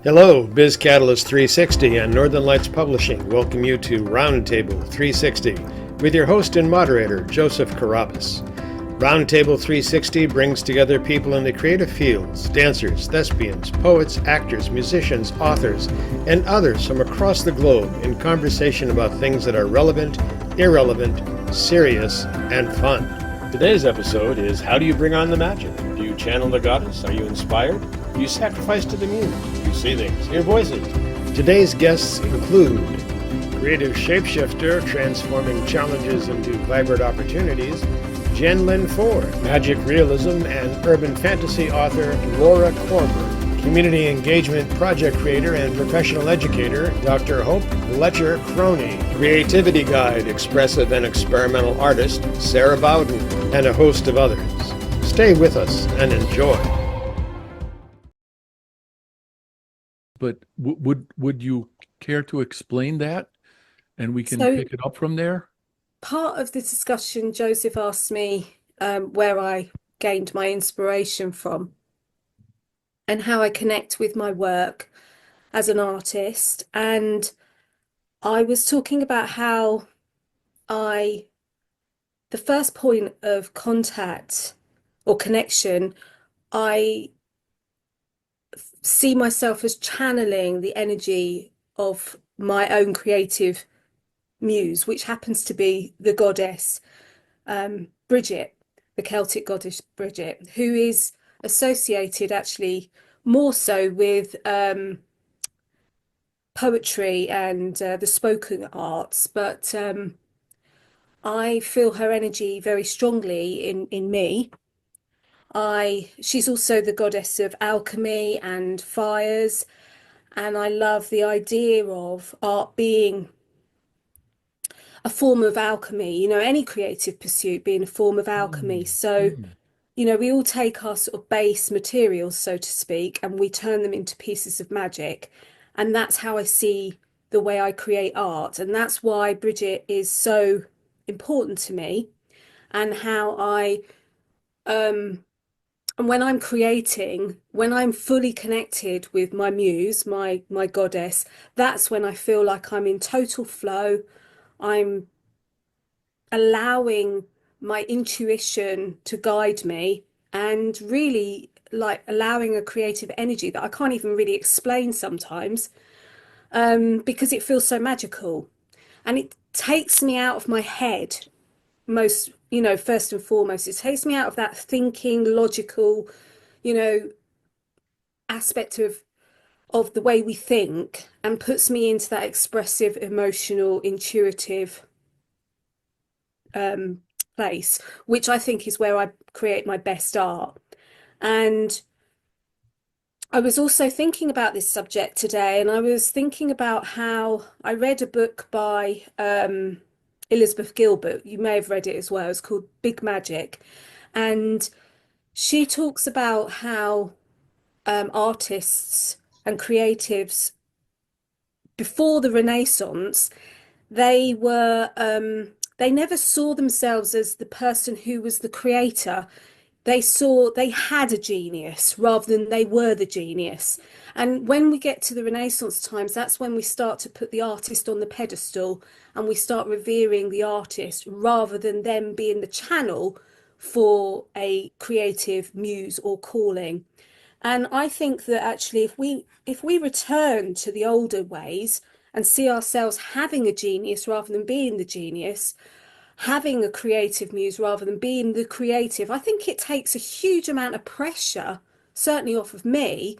Hello, Biz Catalyst 360 and Northern Lights Publishing welcome you to RoundTable 360 with your host and moderator, Joseph Carabas. RoundTable 360 brings together people in the creative fields, dancers, thespians, poets, actors, musicians, authors, and others from across the globe in conversation about things that are relevant, irrelevant, serious, and fun. Today's episode is How do you bring on the magic? Do you channel the goddess? Are you inspired? Do you sacrifice to the muse? Do you see things, hear voices? Today's guests include creative shapeshifter transforming challenges into vibrant opportunities, Jen Lynn Ford, magic realism and urban fantasy author Laura Korber, community engagement project creator and professional educator Dr. Hope Letcher Croney, creativity guide, expressive and experimental artist Sarah Bowden, and a host of others. Stay with us and enjoy. But would you care to explain that, and we can So pick it up from there? part of the discussion, Joseph asked me where I gained my inspiration from and how I connect with my work as an artist. And I was talking about how I, the first point of contact or connection, I see myself as channeling the energy of my own creative muse, which happens to be the goddess Bridget, the Celtic goddess Bridget, who is associated actually more so with poetry and the spoken arts, but I feel her energy very strongly in me. She's also the goddess of alchemy and fires, and I love the idea of art being a form of alchemy, any creative pursuit being a form of alchemy. So, we all take our sort of base materials, so to speak, and we turn them into pieces of magic. And that's how I see the way I create art. And that's why Bridget is so important to me, and how and when I'm creating, when I'm fully connected with my muse, my goddess, that's when I feel like I'm in total flow. I'm allowing my intuition to guide me and really like allowing a creative energy that I can't even really explain sometimes, because it feels so magical and it takes me out of my head. First and foremost, it takes me out of that thinking logical, you know aspect of the way we think, and puts me into that expressive, emotional, intuitive place, which I think is where I create my best art. And I was also thinking about this subject today, and I was thinking about how I read a book by Elizabeth Gilbert. You may have read it as well. It's called Big Magic. And she talks about how artists and creatives before the Renaissance, they never saw themselves as the person who was the creator. They had a genius rather than they were the genius. And when we get to the Renaissance times, that's when we start to put the artist on the pedestal and we start revering the artist rather than them being the channel for a creative muse or calling. And I think that actually if we return to the older ways and see ourselves having a genius rather than being the genius, having a creative muse rather than being the creative, I think it takes a huge amount of pressure, certainly off of me,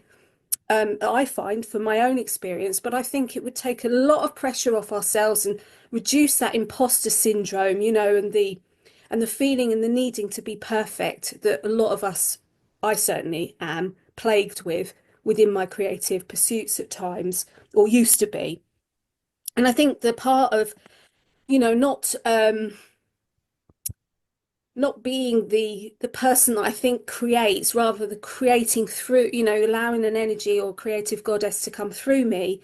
I find from my own experience, but I think it would take a lot of pressure off ourselves and reduce that imposter syndrome, and the feeling and the needing to be perfect that a lot of us, I certainly am, plagued with within my creative pursuits at times, or used to be. And I think the part of, not being the person that I think creates, rather the creating through, allowing an energy or creative goddess to come through me,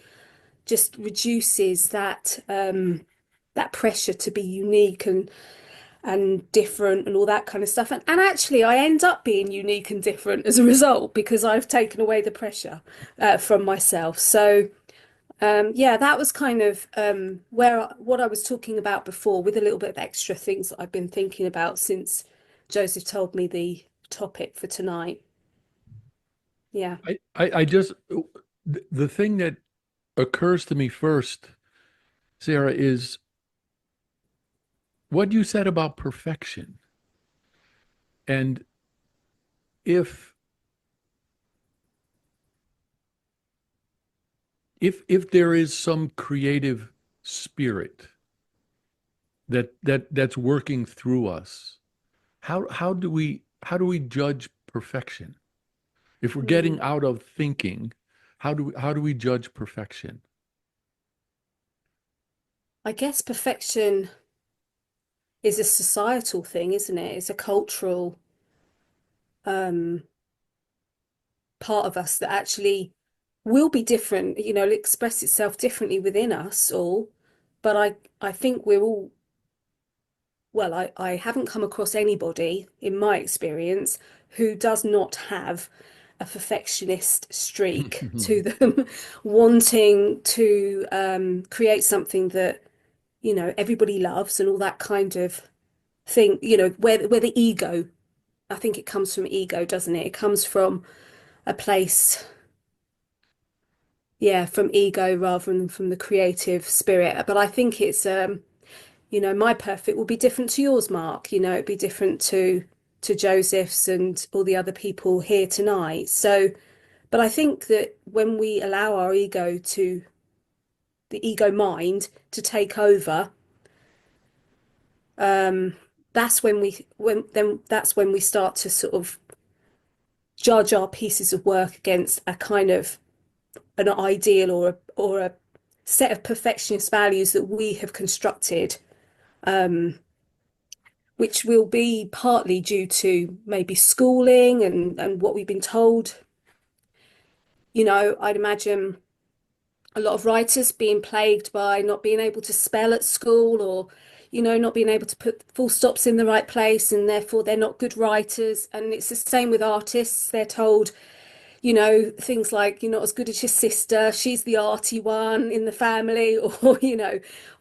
just reduces that pressure to be unique and different and all that kind of stuff. And actually, I end up being unique and different as a result because I've taken away the pressure from myself. So, yeah, that was kind of what I was talking about before, with a little bit of extra things that I've been thinking about since Joseph told me the topic for tonight. Yeah. I just, the thing that occurs to me first, Sarah, is what you said about perfection. And if if there is some creative spirit that's working through us, how do we judge perfection? If we're getting Mm. out of thinking, how do we judge perfection? I guess perfection is a societal thing, isn't it? It's a cultural um, part of us that actually will be different, it'll express itself differently within us all. But I think we're all, well, I haven't come across anybody in my experience who does not have a perfectionist streak to them, wanting to create something that, everybody loves and all that kind of thing, where the ego, I think it comes from ego, doesn't it? It comes from a place, yeah, from ego rather than from the creative spirit. But I think it's my perfect will be different to yours, Mark. It'd be different to Joseph's and all the other people here tonight. So, but I think that when we allow our the ego mind to take over, um, that's when we start to sort of judge our pieces of work against a kind of an ideal or a set of perfectionist values that we have constructed, which will be partly due to maybe schooling and what we've been told. I'd imagine a lot of writers being plagued by not being able to spell at school, or not being able to put full stops in the right place, and therefore they're not good writers. And it's the same with artists. They're told, things like, you're not as good as your sister, she's the arty one in the family, or,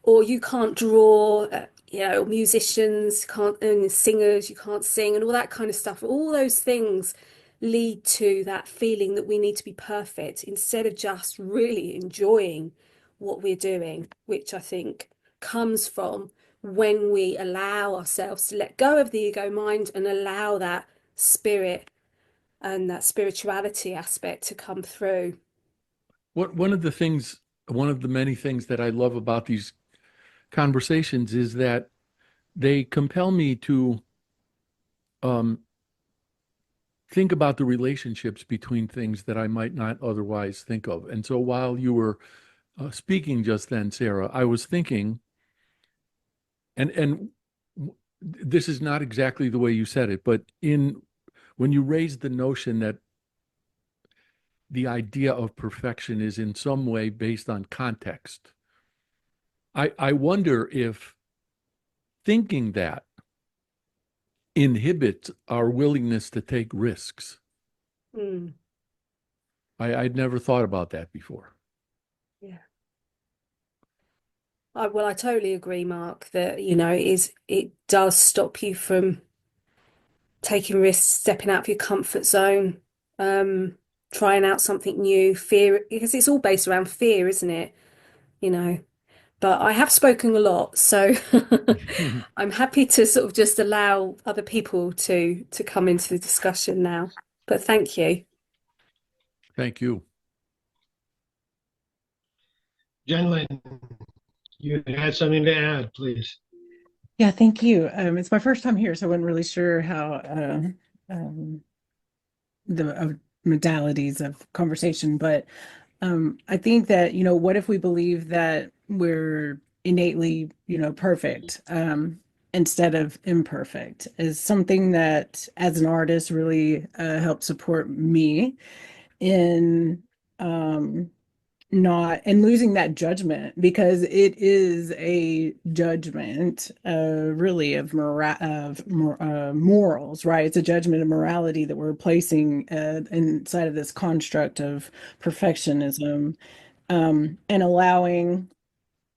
or you can't draw, musicians can't, and singers, you can't sing, and all that kind of stuff. All those things lead to that feeling that we need to be perfect instead of just really enjoying what we're doing, which I think comes from when we allow ourselves to let go of the ego mind and allow that spirit and that spirituality aspect to come through. One of the things, one of the many things that I love about these conversations is that they compel me to um, think about the relationships between things that I might not otherwise think of. And so while you were speaking just then, Sarah, I was thinking, and this is not exactly the way you said it, but when you raised the notion that the idea of perfection is in some way based on context, I wonder if thinking that inhibits our willingness to take risks. Mm, I'd never thought about that before. yeah. Well, I totally agree, Mark, that, it does stop you from taking risks, stepping out of your comfort zone, um, trying out something new, fear, because it's all based around fear, isn't it? You know, but I have spoken a lot, so I'm happy to sort of just allow other people to come into the discussion now. But thank you. Thank you. Jen Lynn, you had something to add, please. Yeah, thank you. It's my first time here, so I wasn't really sure how um, the modalities of conversation, but I think that, what if we believe that we're innately, perfect, instead of imperfect, is something that, as an artist, really helped support me in not and losing that judgment, because it is a judgment really of morals, right? It's a judgment of morality that we're placing inside of this construct of perfectionism, and allowing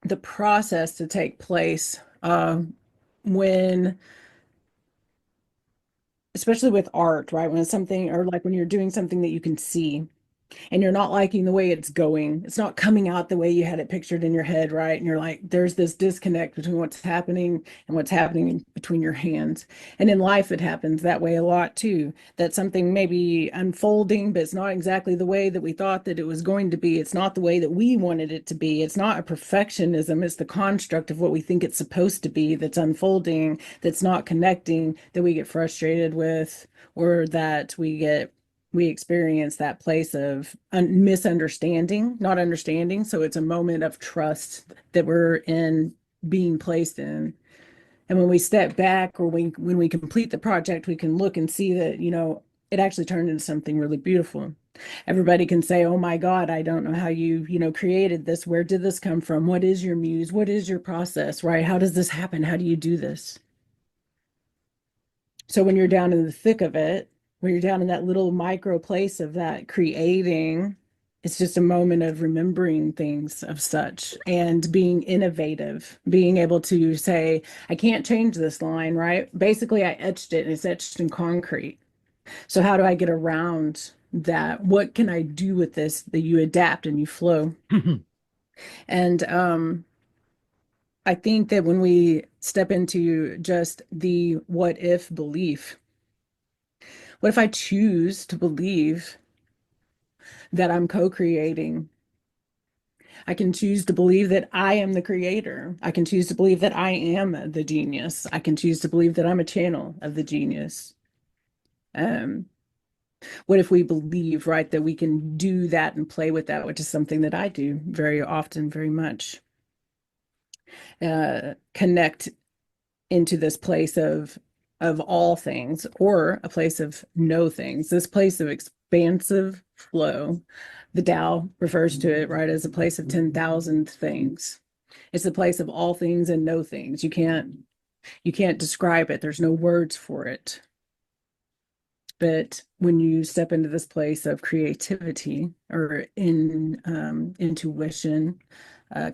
the process to take place when, especially with art, right? When it's something, or like when you're doing something that you can see and you're not liking the way it's going. It's not coming out the way you had it pictured in your head, right? And you're like, there's this disconnect between what's happening and what's happening between your hands. And in life, it happens that way a lot too. That something may be unfolding, but it's not exactly the way that we thought that it was going to be. It's not the way that we wanted it to be. It's not a perfectionism. It's the construct of what we think it's supposed to be that's unfolding, that's not connecting, that we get frustrated with, or that we experience that place of misunderstanding, not understanding. So it's a moment of trust that we're in, being placed in. And when we step back, or when we complete the project, we can look and see that, it actually turned into something really beautiful. Everybody can say, "Oh my God, I don't know how you created this. Where did this come from? What is your muse? What is your process, right? How does this happen? How do you do this?" So when you're down in the thick of it, when you're down in that little micro place of that creating, it's just a moment of remembering things of such and being innovative, being able to say, I can't change this line, right? Basically, I etched it and it's etched in concrete. So how do I get around that? What can I do with this? That you adapt and you flow. And I think that when we step into just the what if belief, what if I choose to believe that I'm co-creating? I can choose to believe that I am the creator. I can choose to believe that I am the genius. I can choose to believe that I'm a channel of the genius. Um, what if we believe, right, that we can do that and play with that, which is something that I do very often, very much. Connect into this place of all things, or a place of no things, this place of expansive flow. The Tao refers to it, right, as a place of 10,000 things. It's a place of all things and no things. You can't describe it. There's no words for it. But when you step into this place of creativity, or intuition,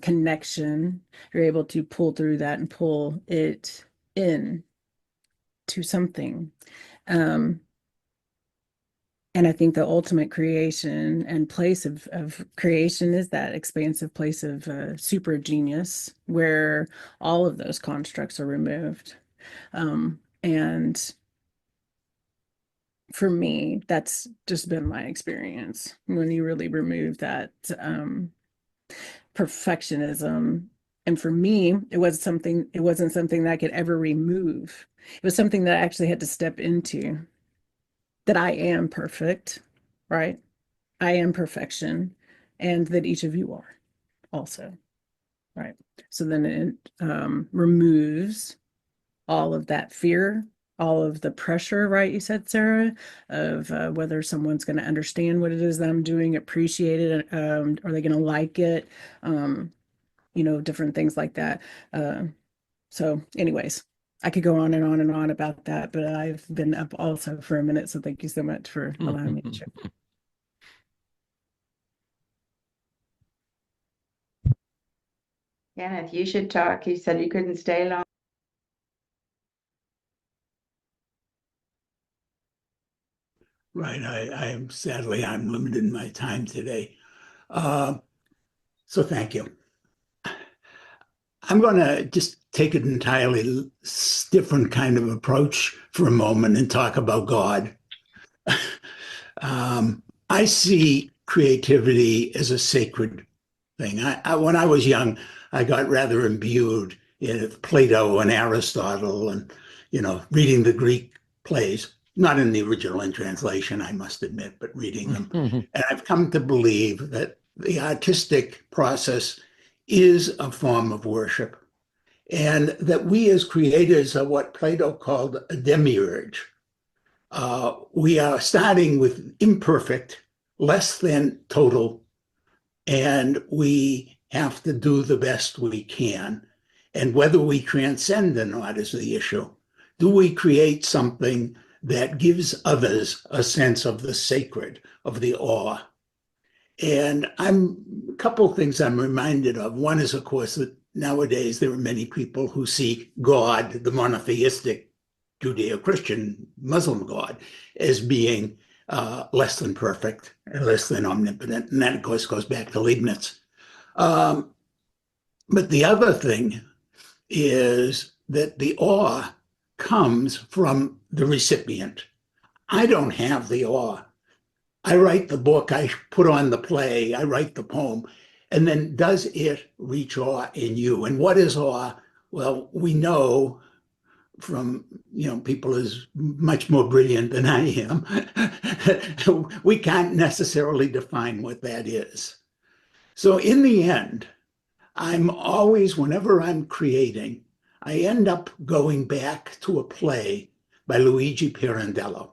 connection, you're able to pull through that and pull it in to something. And I think the ultimate creation and place of creation is that expansive place of super genius, where all of those constructs are removed. And for me, that's just been my experience. When you really remove that perfectionism. And for me, it wasn't something that I could ever remove. It was something that I actually had to step into, that I am perfect, right? I am perfection, and that each of you are also, right? So then it removes all of that fear, all of the pressure, right? You said, Sarah, of whether someone's going to understand what it is that I'm doing, appreciate it, are they going to like it? Different things like that. So anyways, I could go on and on and on about that, but I've been up also for a minute. So thank you so much for allowing me to share. Kenneth, you should talk. You said you couldn't stay long. Right. I'm limited in my time today. So thank you. I'm going to just take an entirely different kind of approach for a moment and talk about God. I see creativity as a sacred thing. When I was young, I got rather imbued in Plato and Aristotle and, reading the Greek plays, not in the original in translation, I must admit, but reading them. And I've come to believe that the artistic process is a form of worship, and that we as creators are what Plato called a demiurge. We are starting with imperfect, less than total and we have to do the best we can. And whether we transcend or not is the issue. Do we create something that gives others a sense of the sacred, of the awe? And a couple of things I'm reminded of. One is, of course, that nowadays there are many people who see God, the monotheistic Judeo-Christian Muslim God, as being less than perfect and less than omnipotent. And that, of course, goes back to Leibniz. But the other thing is that the awe comes from the recipient. I don't have the awe. I write the book, I put on the play, I write the poem, and then does it reach awe in you? And what is awe? Well, we know from people as much more brilliant than I am, we can't necessarily define what that is. So in the end, I'm always, whenever I'm creating, I end up going back to a play by Luigi Pirandello,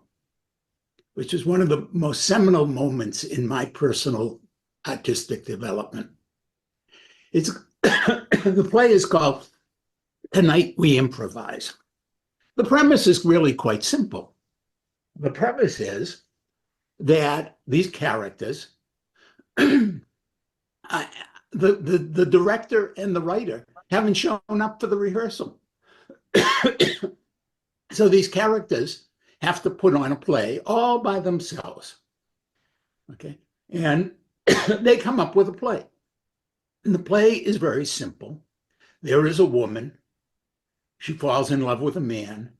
which is one of the most seminal moments in my personal artistic development. The play is called Tonight We Improvise. The premise is really quite simple. The premise is that these characters, the director and the writer haven't shown up for the rehearsal. So these characters have to put on a play all by themselves. Okay. And they come up with a play. And the play is very simple. There is a woman. She falls in love with a man.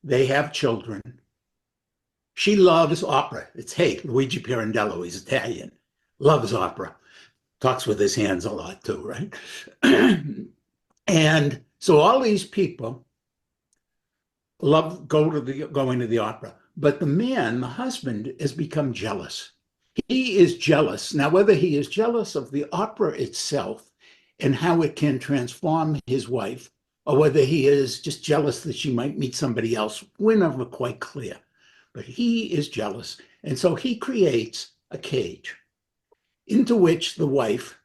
They have children. She loves opera. It's, hey, Luigi Pirandello, he's Italian, loves opera. Talks with his hands a lot too, right? And so all these people love going to the opera. But the man, the husband, has become jealous. He is jealous. Now, whether he is jealous of the opera itself and how it can transform his wife, or whether he is just jealous that she might meet somebody else, we're never quite clear. But he is jealous. And so he creates a cage into which the wife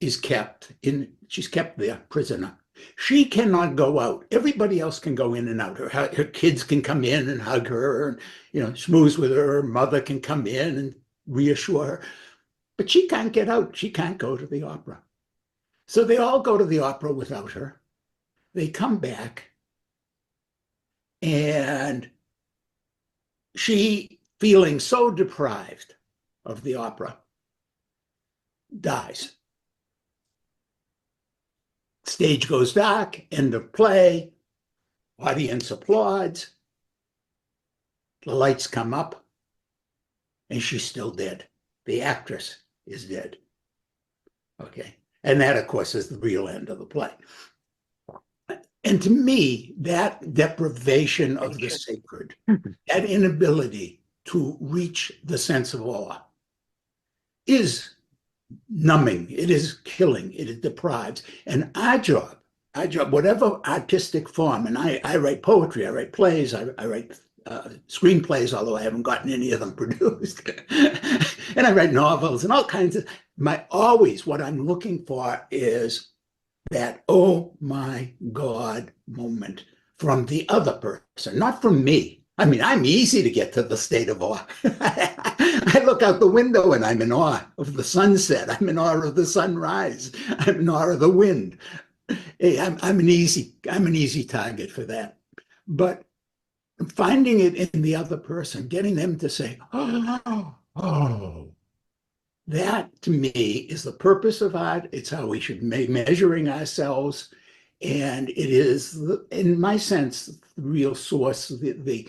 is kept in. She's kept there, prisoner. She cannot go out. Everybody else can go in and out. Her kids can come in and hug her, and schmooze with her. Her mother can come in and reassure her. But she can't get out. She can't go to the opera. So they all go to the opera without her. They come back, and she, feeling so deprived of the opera, dies. Stage goes dark, end of play, audience applauds, the lights come up, and she's still dead. The actress is dead. Okay. And that, of course, is the real end of the play. And to me, that deprivation of the sacred, that inability to reach the sense of awe, is numbing, it is killing, it deprives. And our job, whatever artistic form, and I write poetry, I write plays, I write screenplays, although I haven't gotten any of them produced. And I write novels and all kinds of, what I'm looking for is that, oh my God moment from the other person, not from me. I mean, I'm easy to get to the state of awe. I look out the window and I'm in awe of the sunset. I'm in awe of the sunrise. I'm in awe of the wind. Hey, I'm an easy target for that. But finding it in the other person, getting them to say, oh, that to me is the purpose of art. It's how we should be measuring ourselves. And it is, in my sense, the real source, the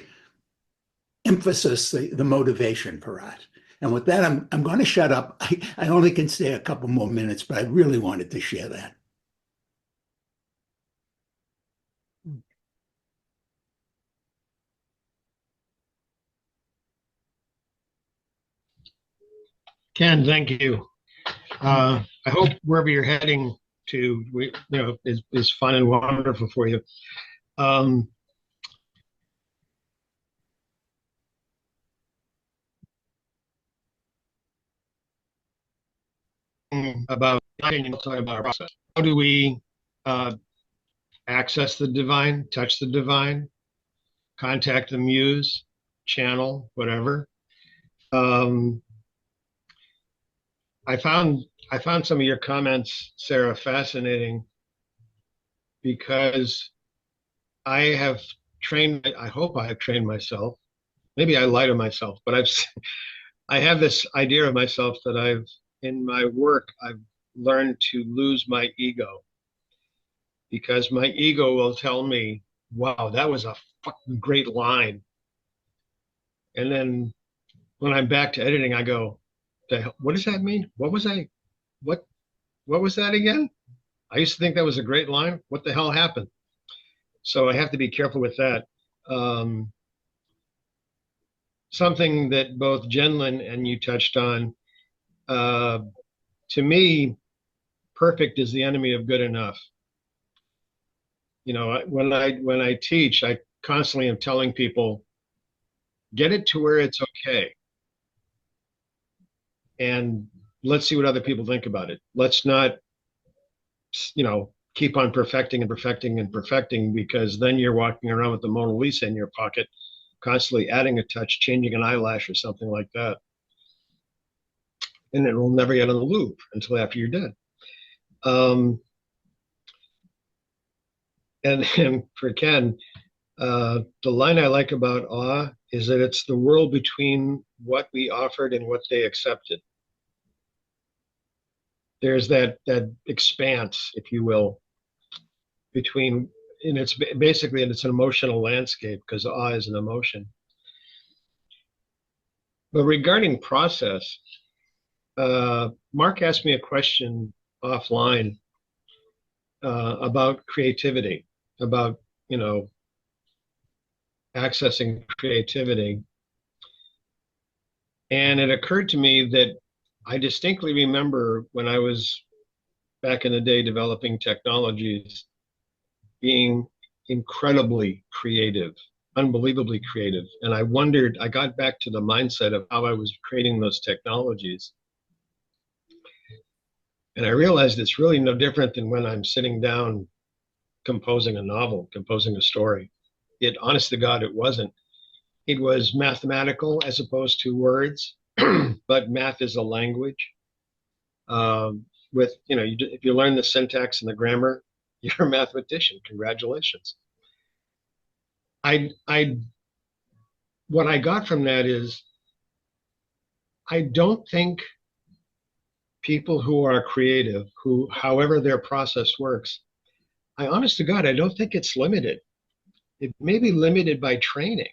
emphasis, the motivation for art. And with that, I'm going to shut up. I only can stay a couple more minutes, but I really wanted to share that. Ken, thank you. I hope wherever you're heading to, is fun and wonderful for you. about, talking about our process. How do we access the divine, touch the divine, contact the muse, channel, whatever? I found some of your comments, Sarah, fascinating because I have trained. I hope I have trained myself. Maybe I lie to myself, but I have this idea of myself that in my work I've learned to lose my ego, because my ego will tell me, "Wow, that was a fucking great line," and then when I'm back to editing, I go, "What does that mean? What was that again? I used to think that was a great line. What the hell happened?" So I have to be careful with that. Something that both Jenlin and you touched on, to me, perfect is the enemy of good enough. You know, when I teach, I constantly am telling people, get it to where it's okay, and let's see what other people think about it. Let's not, keep on perfecting and perfecting and perfecting, because then you're walking around with the Mona Lisa in your pocket, constantly adding a touch, changing an eyelash or something like that. And it will never get on the Louvre until after you're dead. And for Ken, the line I like about awe is that it's the world between what we offered and what they accepted. There's that expanse, if you will, between, and it's basically, and it's an emotional landscape, because awe is an emotion. But regarding process, Mark asked me a question offline about creativity, about, accessing creativity. And it occurred to me that I distinctly remember when I was back in the day developing technologies, being incredibly creative, unbelievably creative. And I got back to the mindset of how I was creating those technologies. And I realized it's really no different than when I'm sitting down composing a novel, composing a story. Honest to God, it wasn't. It was mathematical as opposed to words, but math is a language. If you learn the syntax and the grammar, you're a mathematician. Congratulations. What I got from that is, I don't think people who are creative, however their process works, honest to God, I don't think it's limited. It may be limited by training,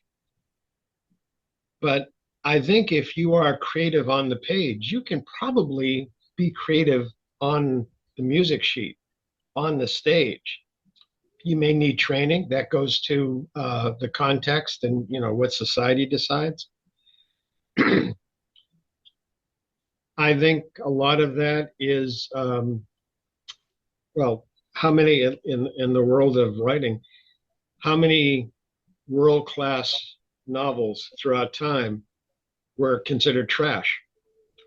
but I think if you are creative on the page, you can probably be creative on the music sheet, on the stage. You may need training. That goes to the context and what society decides. I think a lot of that is, how many in the world of writing, how many world-class novels throughout time were considered trash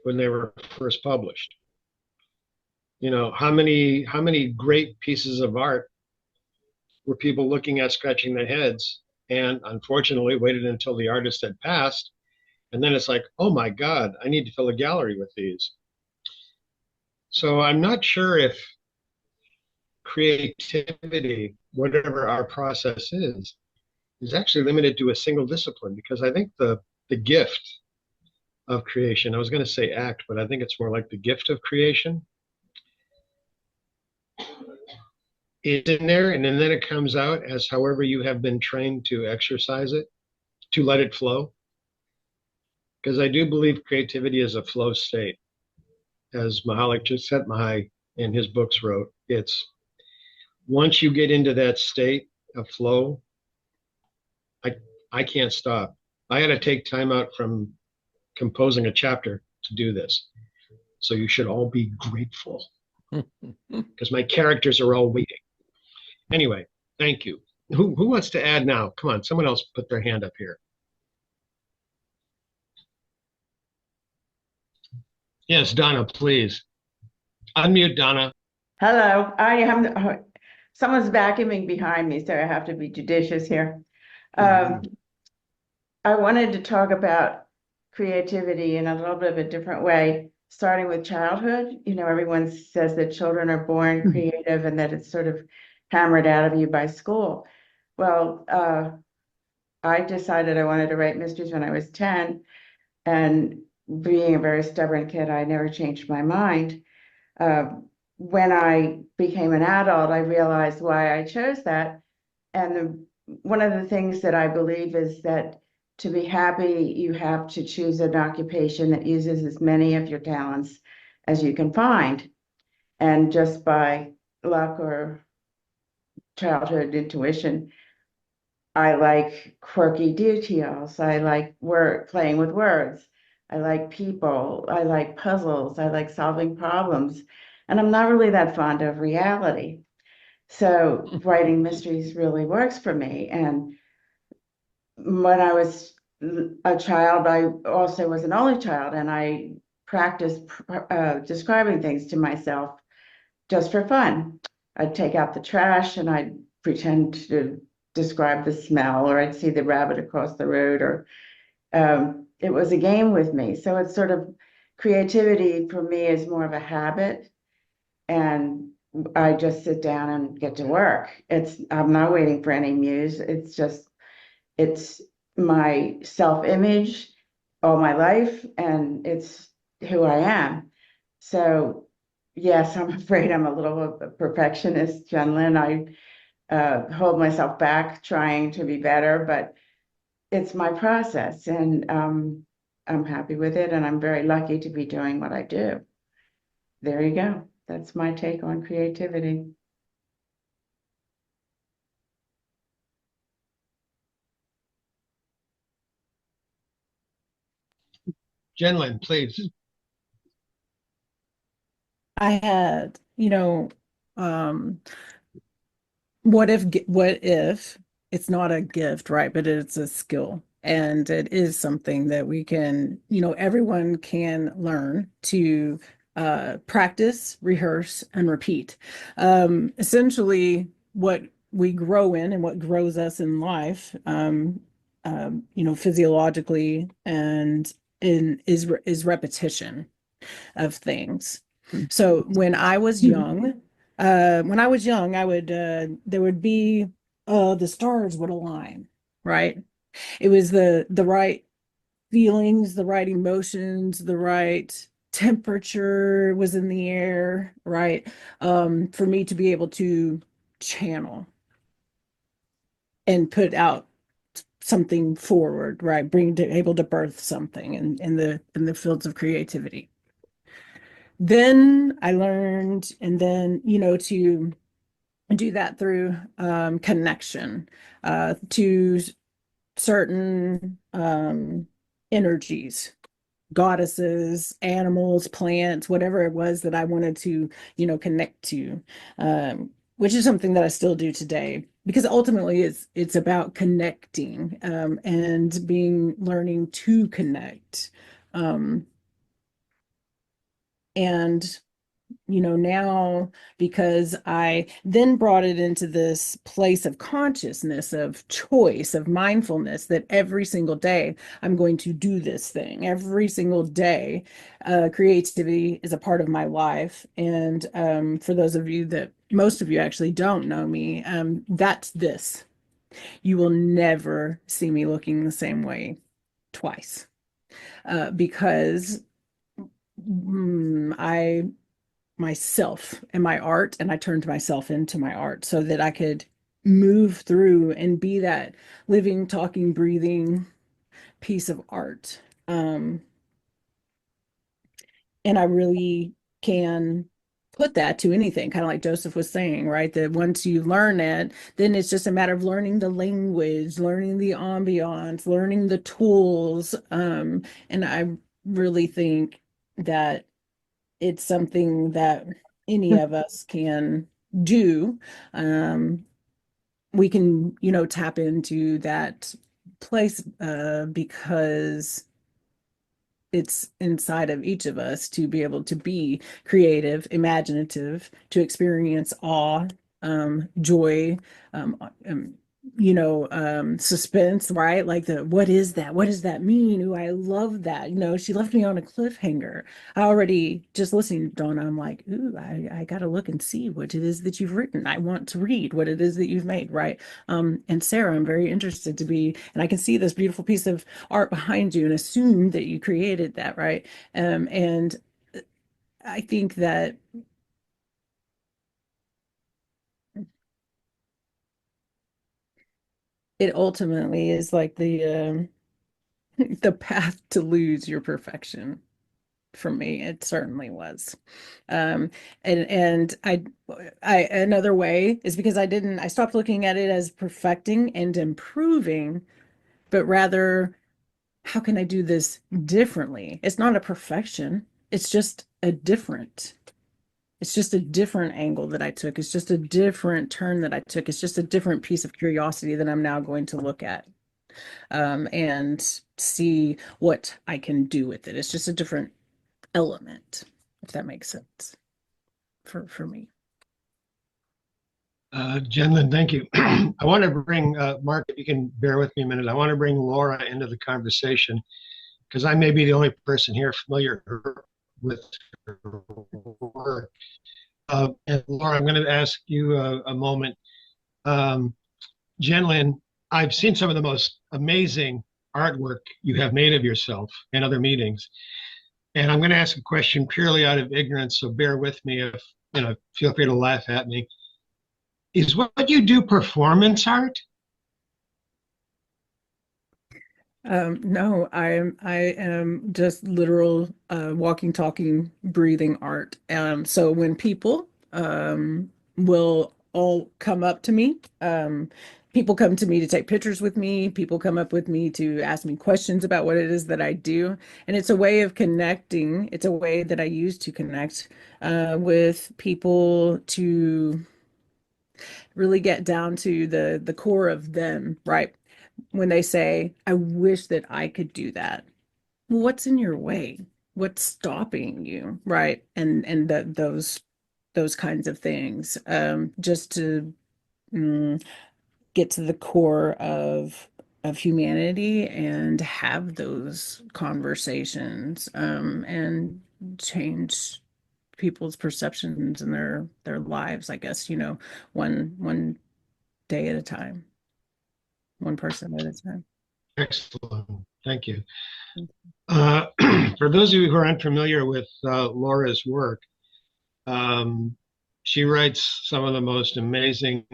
when they were first published? How many great pieces of art were people looking at, scratching their heads, and unfortunately waited until the artist had passed, and then it's like, oh my God, I need to fill a gallery with these. So I'm not sure if creativity, whatever our process is actually limited to a single discipline, because I think the gift of creation, I was going to say act, but I think it's more like the gift of creation, is in there, and then it comes out as however you have been trained to exercise it, to let it flow. Because I do believe creativity is a flow state. As Mahalik Csikszentmihalyi in his books wrote, it's once you get into that state of flow, I can't stop. I had to take time out from composing a chapter to do this. So you should all be grateful, because my characters are all waiting. Anyway, thank you. Who wants to add now? Come on, someone else put their hand up here. Yes, Donna, please. Unmute Donna. Hello, someone's vacuuming behind me, so I have to be judicious here. I wanted to talk about creativity in a little bit of a different way, starting with childhood. You know, everyone says that children are born creative and that it's sort of hammered out of you by school. Well, I decided I wanted to write mysteries when I was 10, and being a very stubborn kid, I never changed my mind. When I became an adult, I realized why I chose that. And one of the things that I believe is that to be happy, you have to choose an occupation that uses as many of your talents as you can find. And just by luck or childhood intuition, I like quirky details. I like playing with words. I like people. I like puzzles. I like solving problems. And I'm not really that fond of reality. So writing mysteries really works for me. And when I was a child, I also was an only child, and I practiced describing things to myself just for fun. I'd take out the trash and I'd pretend to describe the smell, or I'd see the rabbit across the road, or it was a game with me. So it's sort of creativity for me is more of a habit, and I just sit down and get to work. I'm not waiting for any muse. It's my self-image all my life, and it's who I am. So yes, I'm afraid I'm a little of a perfectionist, Jen Lynn. I hold myself back trying to be better, but it's my process, and I'm happy with it, and I'm very lucky to be doing what I do. There you go. That's my take on creativity. Jen Lynn, please. I had, what if it's not a gift, right? But it's a skill. And it is something that we can, everyone can learn to practice, rehearse, and repeat. Essentially, what we grow in and what grows us in life, physiologically and is repetition of things. So when I was young, I would there would be the stars would align, right? It was the right feelings, the right emotions, the right temperature was in the air, right? For me to be able to channel and put out something forward, right? Able to birth something in the fields of creativity. Then I learned, and then, to do that through connection to certain energies, goddesses, animals, plants, whatever it was that I wanted to, connect to, which is something that I still do today, because ultimately it's about connecting and learning to connect. And now, because I then brought it into this place of consciousness, of choice, of mindfulness, that every single day I'm going to do this thing. Every single day, creativity is a part of my life. And for those of you most of you actually don't know me, that's this. You will never see me looking the same way twice, because I myself and my art, and I turned myself into my art so that I could move through and be that living, talking, breathing piece of art. And I really can put that to anything, kind of like Joseph was saying, right? That once you learn it, then it's just a matter of learning the language, learning the ambiance, learning the tools. And I really think that it's something that any of us can do. We can, tap into that place because it's inside of each of us to be able to be creative, imaginative, to experience awe, joy, um, um, suspense, right? Like what is that? What does that mean? Ooh, I love that. She left me on a cliffhanger. I already just listening to Donna, I'm like, ooh, I got to look and see what it is that you've written. I want to read what it is that you've made, right? And Sarah, I'm very interested and I can see this beautiful piece of art behind you and assume that you created that, right? And I think that it ultimately is like the path to lose your perfection. For me, it certainly was. Um, and another way is because I stopped looking at it as perfecting and improving, but rather, how can I do this differently? It's not a perfection. It's just it's just a different angle that I took. It's just a different turn that I took. It's just a different piece of curiosity that I'm now going to look at, and see what I can do with it. It's just a different element, if that makes sense for me. Jen, thank you. I want to bring, Mark, if you can bear with me a minute, I want to bring Laura into the conversation because I may be the only person here familiar with her work. And Laura, I'm going to ask you a moment. Jen Lynn, I've seen some of the most amazing artwork you have made of yourself in other meetings. And I'm going to ask a question purely out of ignorance, so bear with me if, feel free to laugh at me. Is what you do performance art? No, I am just literal walking, talking, breathing art. So when people will all come up to me, people come to me to take pictures with me, people come up with me to ask me questions about what it is that I do. And it's a way of connecting. It's a way that I use to connect with people to really get down to the core of them, right? When they say, I wish that I could do that. Well, what's in your way? What's stopping you, right? And those kinds of things. Just to get to the core of humanity and have those conversations, and change people's perceptions and their lives, I guess, one day at a time, one person at a time. Excellent. Thank you. Uh, for those of you who are unfamiliar with Laura's work, um, she writes some of the most amazing,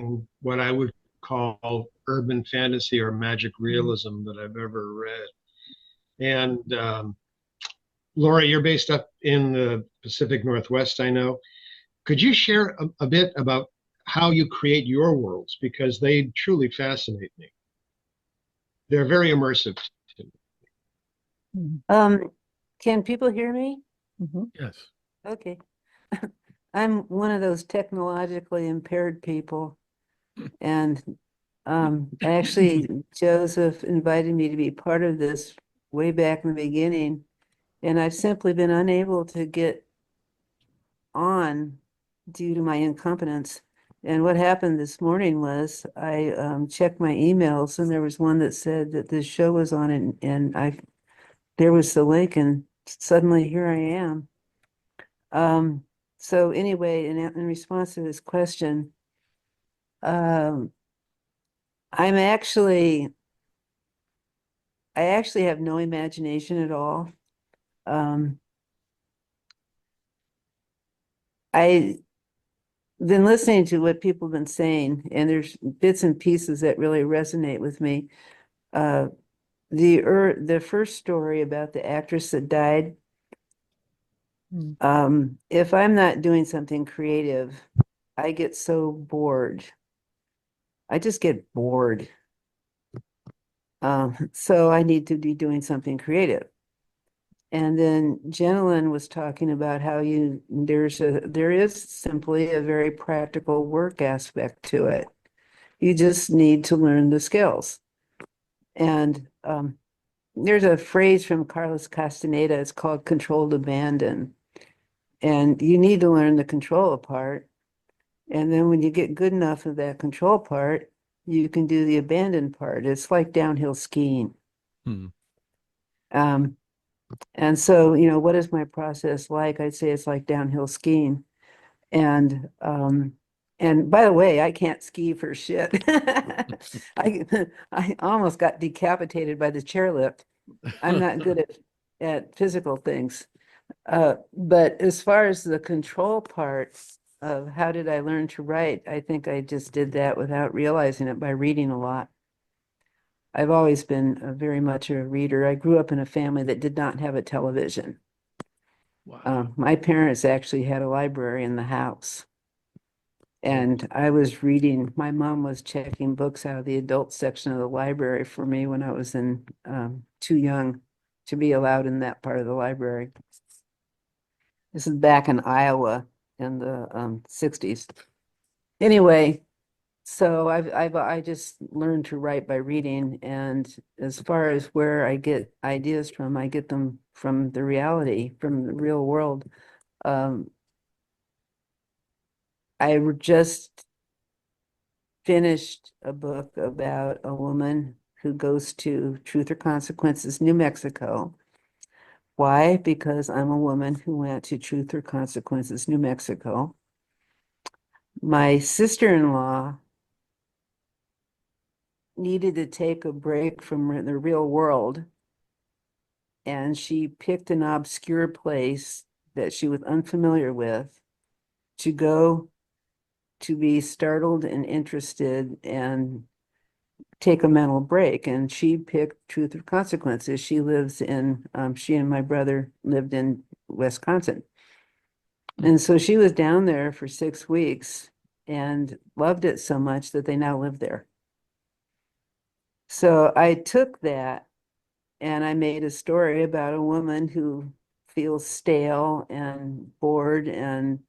what I would call urban fantasy or magic realism that I've ever read. And Laura, you're based up in the Pacific Northwest, I know. Could you share a bit about how you create your worlds? Because they truly fascinate me. They're very immersive to me. Can people hear me? Yes. Okay. I'm one of those technologically impaired people. And actually, Joseph invited me to be part of this way back in the beginning. And I've simply been unable to get on due to my incompetence. And what happened this morning was I checked my emails and there was one that said that this show was on, and there was the link, and suddenly here I am. So anyway, in response to this question, I actually have no imagination at all. I've been listening to what people have been saying, and there's bits and pieces that really resonate with me. The first story about the actress that died. If I'm not doing something creative, I get so bored. I just get bored. So I need to be doing something creative. And then Jenilyn was talking about how there is simply a very practical work aspect to it. You just need to learn the skills. And there's a phrase from Carlos Castaneda. It's called controlled abandon. And you need to learn the control part. And then when you get good enough of that control part, you can do the abandon part. It's like downhill skiing. Hmm. And so, you know, what is my process like? I'd say it's like downhill skiing. And by the way, I can't ski for shit. I almost got decapitated by the chairlift. I'm not good at physical things. But as far as the control part of how did I learn to write, I think I just did that without realizing it by reading a lot. I've always been very much a reader. I grew up in a family that did not have a television. Wow. My parents actually had a library in the house. And I was reading, my mom was checking books out of the adult section of the library for me when I was too young to be allowed in that part of the library. This is back in Iowa in the 60s. Anyway, so I just learned to write by reading, and as far as where I get ideas from, I get them from the reality, from the real world. I just finished a book about a woman who goes to Truth or Consequences, New Mexico. Why? Because I'm a woman who went to Truth or Consequences, New Mexico. My sister-in-law needed to take a break from the real world, and she picked an obscure place that she was unfamiliar with to go to be startled and interested and take a mental break. And she picked Truth or Consequences. She and my brother lived in Wisconsin. And so she was down there for 6 weeks and loved it so much that they now live there. So I took that and I made a story about a woman who feels stale and bored and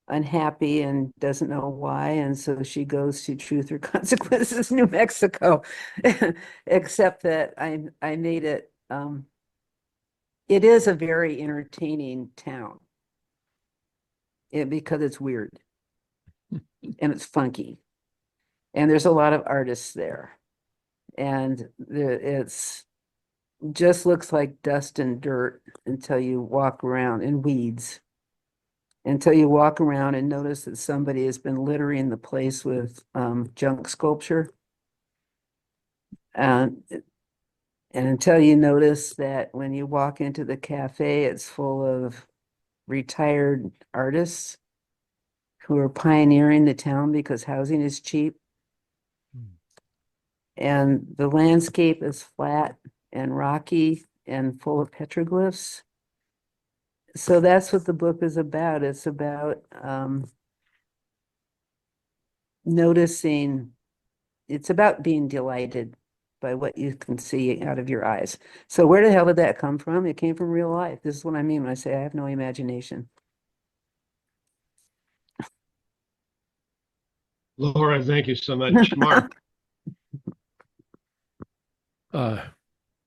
unhappy and doesn't know why. And so she goes to Truth or Consequences, New Mexico, except that I made it, it is a very entertaining town because it's weird and it's funky. And there's a lot of artists there. And it's just looks like dust and dirt until you walk around, and weeds, until you walk around and notice that somebody has been littering the place with junk sculpture. And until you notice that when you walk into the cafe, it's full of retired artists who are pioneering the town because housing is cheap. And the landscape is flat and rocky and full of petroglyphs. So that's what the book is about. It's about noticing, it's about being delighted by what you can see out of your eyes. So where the hell did that come from? It came from real life. This is what I mean when I say I have no imagination. Laura, thank you so much. Mark.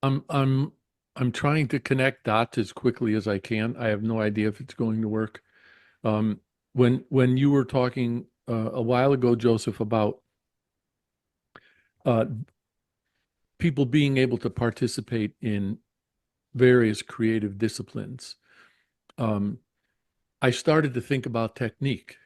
I'm trying to connect dots as quickly as I can. I have no idea if it's going to work. When you were talking a while ago, Joseph, about people being able to participate in various creative disciplines, I started to think about technique.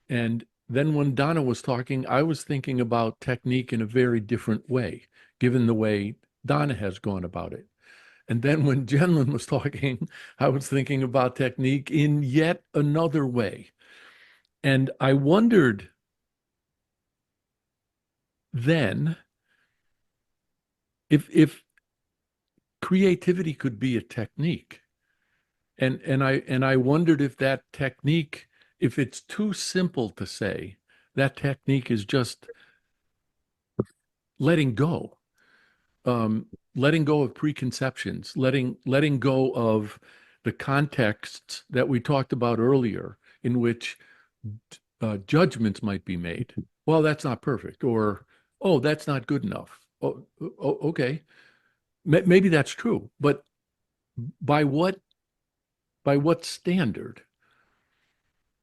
And then when Donna was talking, I was thinking about technique in a very different way, given the way Donna has gone about it. And then when Jenlyn was talking, I was thinking about technique in yet another way. And I wondered then if creativity could be a technique. And I wondered if that technique, if it's too simple to say, that technique is just letting go. Letting go of preconceptions, letting go of the contexts that we talked about earlier, in which judgments might be made. Well, that's not perfect, or oh, that's not good enough. Oh, okay. maybe that's true, but by what standard?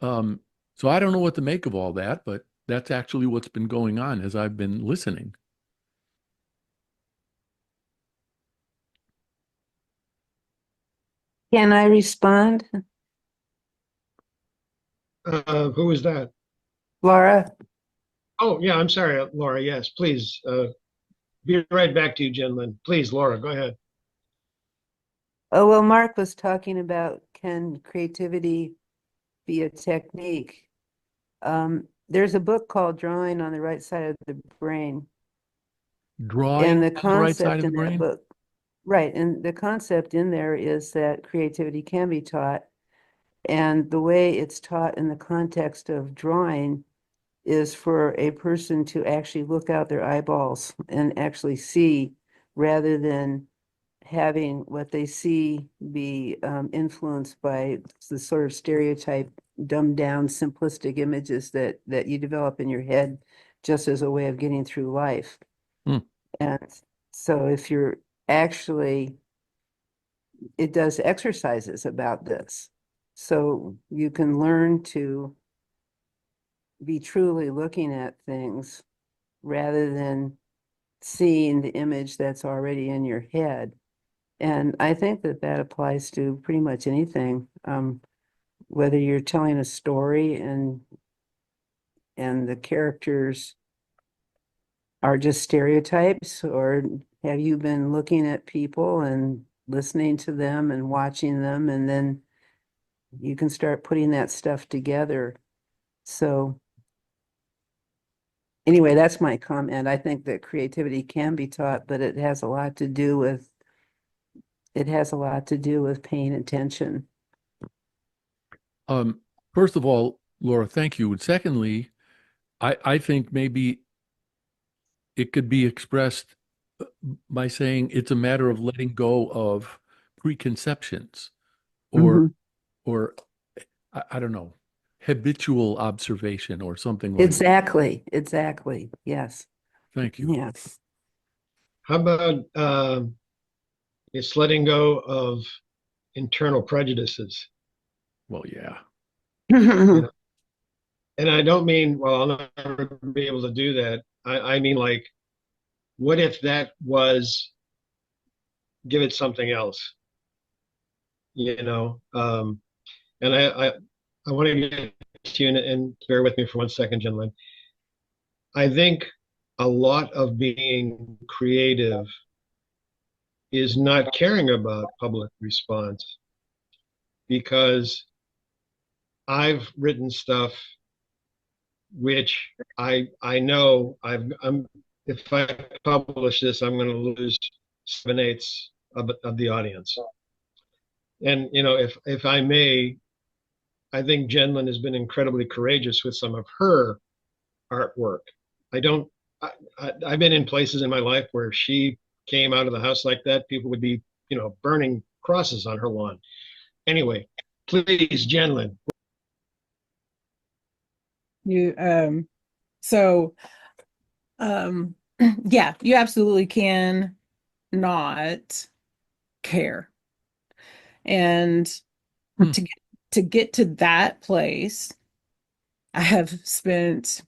So I don't know what to make of all that, but that's actually what's been going on as I've been listening. Can I respond, Who was that? Laura? Oh, yeah, I'm sorry, Laura. Yes, please. Be right back to you, gentlemen. Please, Laura, go ahead. Oh, well, Mark was talking about, can creativity be a technique? There's a book called Drawing on the Right Side of the Brain. Drawing And the on the right side concept of the in that brain? book, right, and the concept in there is that creativity can be taught. And the way it's taught in the context of drawing is for a person to actually look out their eyeballs and actually see, rather than having what they see be influenced by the sort of stereotype, dumbed down, simplistic images that you develop in your head just as a way of getting through life. Hmm. And so if you're actually, it does exercises about this. So you can learn to be truly looking at things rather than seeing the image that's already in your head. And I think that that applies to pretty much anything, whether you're telling a story and the characters are just stereotypes, or have you been looking at people and listening to them and watching them, and then you can start putting that stuff together. So anyway, that's my comment. I think that creativity can be taught, but it has a lot to do with paying attention. First of all, Laura, thank you. And secondly, I think maybe it could be expressed by saying it's a matter of letting go of preconceptions or Mhm. or I don't know, habitual observation or something like that. Exactly. Yes. Thank you. Yes. How about it's letting go of internal prejudices? Well, yeah. You know? And I don't mean, well, I'll never be able to do that. I mean, like, what if that was, give it something else, you know? And I want to get to you and bear with me for 1 second, gentlemen. I think a lot of being creative is not caring about public response, because I've written stuff which I know I'm if I publish this, I'm going to lose 7/8 of the audience. And you know, if I may, I think Jenlyn has been incredibly courageous with some of her artwork. I don't. I've been in places in my life where if she came out of the house like that, people would be, you know, burning crosses on her lawn. Anyway, please, Jenlyn. You so yeah, you absolutely can not care. And Hmm. to get to that place, I have spent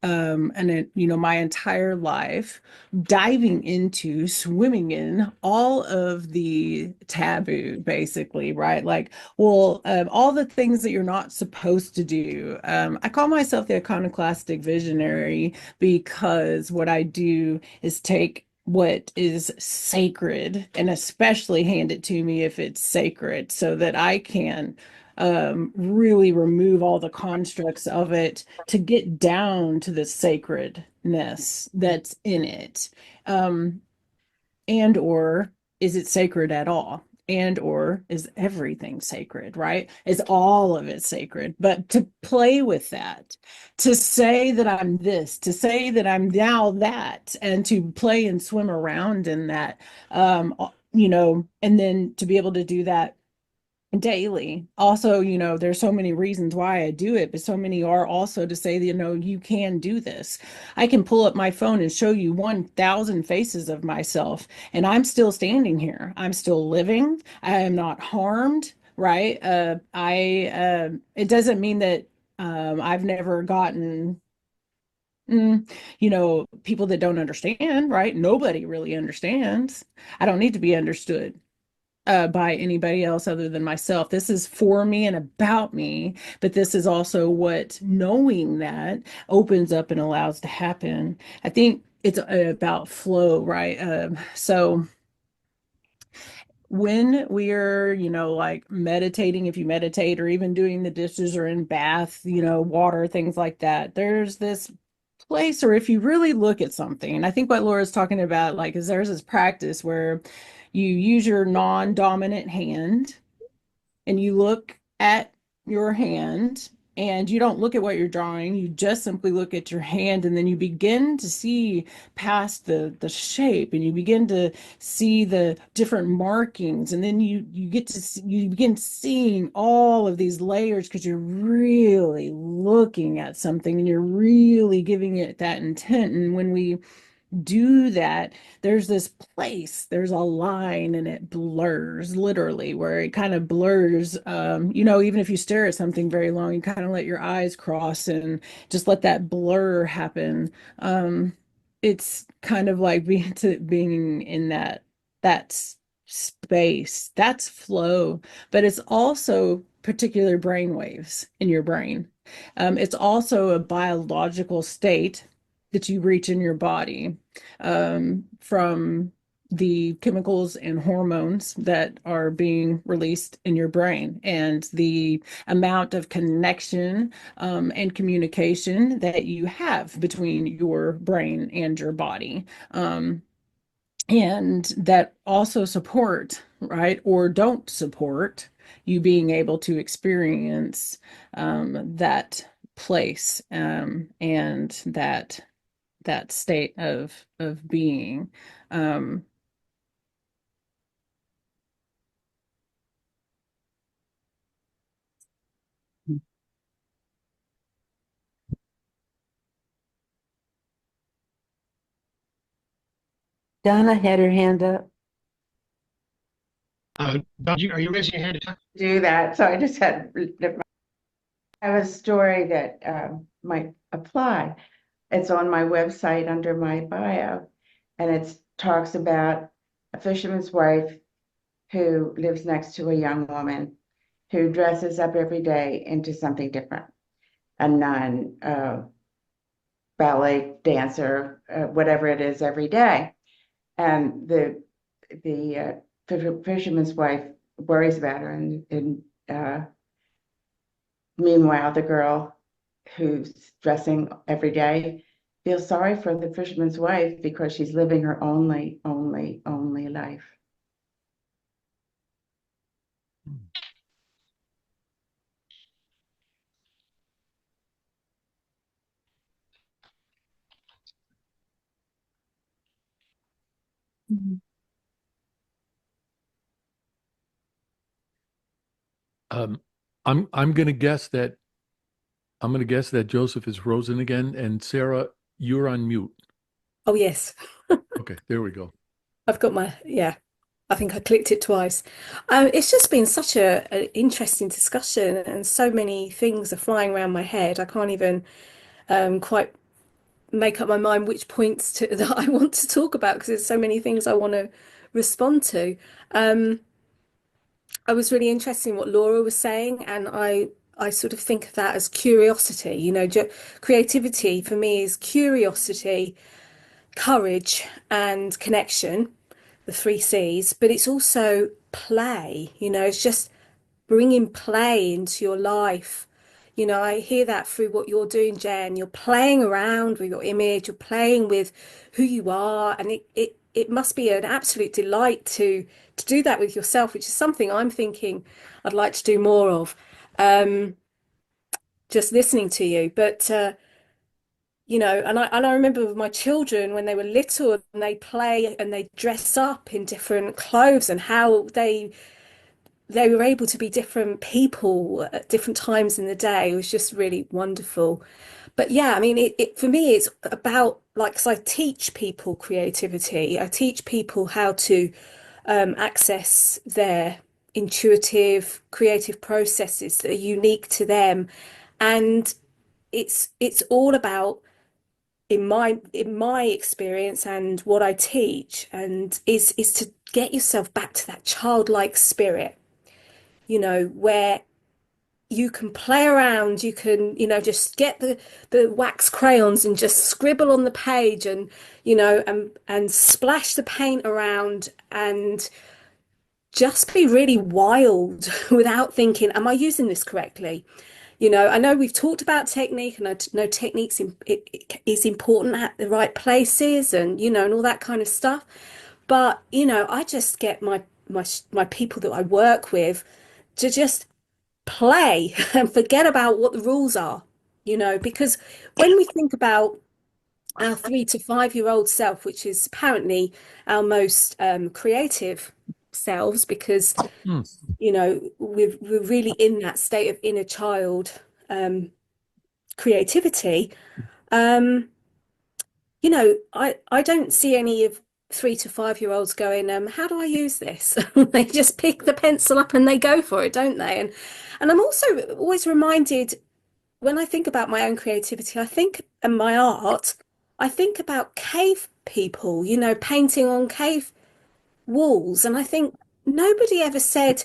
and it, you know, my entire life diving into, swimming in all of the taboo, basically, right? Like, well, all the things that you're not supposed to do. I call myself the iconoclastic visionary because what I do is take what is sacred and especially hand it to me if it's sacred, so that I can really remove all the constructs of it to get down to the sacredness that's in it. And or is it sacred at all? And or is everything sacred, right? Is all of it sacred? But to play with that, to say that I'm this, to say that I'm now that, and to play and swim around in that, you know, and then to be able to do that daily. Also, there's so many reasons why I do it, but so many are also to say, you can do this. I can pull up my phone and show you 1,000 faces of myself, and I'm still standing here. I'm still living. I am not harmed, right? It doesn't mean that I've never gotten people that don't understand, right? Nobody really understands. I don't need to be understood by anybody else other than myself. This is for me and about me, but this is also what knowing that opens up and allows to happen. I think it's about flow, right? So when we're, like meditating, if you meditate or even doing the dishes or in bath, water, things like that, there's this place, or if you really look at something, and I think what Laura's talking about, like, is there's this practice where you use your non-dominant hand and you look at your hand and you don't look at what you're drawing, you just simply look at your hand, and then you begin to see past the shape, and you begin to see the different markings, and then you get to see, you begin seeing all of these layers because you're really looking at something and you're really giving it that intent. And when we do that, there's this place, there's a line, and it blurs, literally, where it kind of blurs. Even if you stare at something very long, you kind of let your eyes cross and just let that blur happen. It's kind of like being in that space. That's flow, but it's also particular brain waves in your brain. It's also a biological state that you reach in your body, from the chemicals and hormones that are being released in your brain, and the amount of connection, and communication that you have between your brain and your body. And that also support, right, or don't support you being able to experience that place, and that state of being. Um, Donna had her hand up. Are you raising your hand? Do that. So I just had, I have a story that might apply. It's on my website under my bio, and it talks about a fisherman's wife who lives next to a young woman who dresses up every day into something different. A nun, ballet dancer, whatever it is every day. And the fisherman's wife worries about her, and meanwhile, the girl who's dressing every day feels sorry for the fisherman's wife because she's living her only life. Um, I'm gonna guess that Joseph is frozen again, and Sarah, you're on mute. Oh, yes. Okay, there we go. I've got yeah, I think I clicked it twice. It's just been such an interesting discussion, and so many things are flying around my head. I can't even quite make up my mind which points that I want to talk about, because there's so many things I want to respond to. Um, I was really interested in what Laura was saying, and I sort of think of that as curiosity. Creativity for me is curiosity, courage, and connection, the three C's, but it's also play. It's just bringing play into your life. I hear that through what you're doing, Jen. You're playing around with your image, you're playing with who you are, and it must be an absolute delight to do that with yourself, which is something I'm thinking I'd like to do more of. Just listening to you, but and I remember with my children when they were little, and they play and they dress up in different clothes, and how they were able to be different people at different times in the day. It was just really wonderful. But yeah, I mean, for me, it's about like, 'cause I teach people creativity. I teach people how to access their intuitive, creative processes that are unique to them. And it's all about, in my experience and what I teach, and is to get yourself back to that childlike spirit, where you can play around, you can, just get the wax crayons and just scribble on the page, and and splash the paint around, and just be really wild without thinking, am I using this correctly? I know we've talked about technique, and I know it is important at the right places, and all that kind of stuff. But I just get my people that I work with to just play and forget about what the rules are, because when we think about our 3 to 5 year old self, which is apparently our most creative selves, because Hmm. we're really in that state of inner child creativity. Um, I don't see any of 3 to 5 year olds going, how do I use this? They just pick the pencil up and they go for it, don't they? And I'm also always reminded, when I think about my own creativity, and my art, I think about cave people, painting on cave walls. And I think nobody ever said,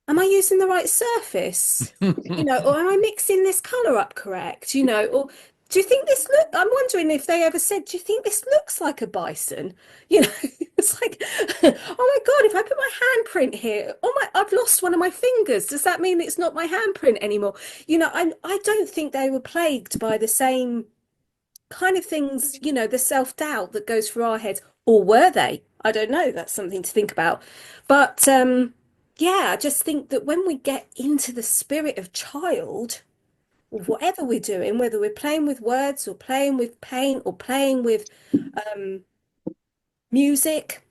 am I using the right surface? Or am I mixing this color up correct? Or do you think this I'm wondering if they ever said, do you think this looks like a bison? It's like, oh my God, if I put my handprint here, I've lost one of my fingers. Does that mean it's not my handprint anymore? I don't think they were plagued by the same kind of things, the self-doubt that goes through our heads, or were they? I don't know. That's something to think about. But yeah, I just think that when we get into the spirit of child, or whatever we're doing, whether we're playing with words or playing with paint or playing with um, music,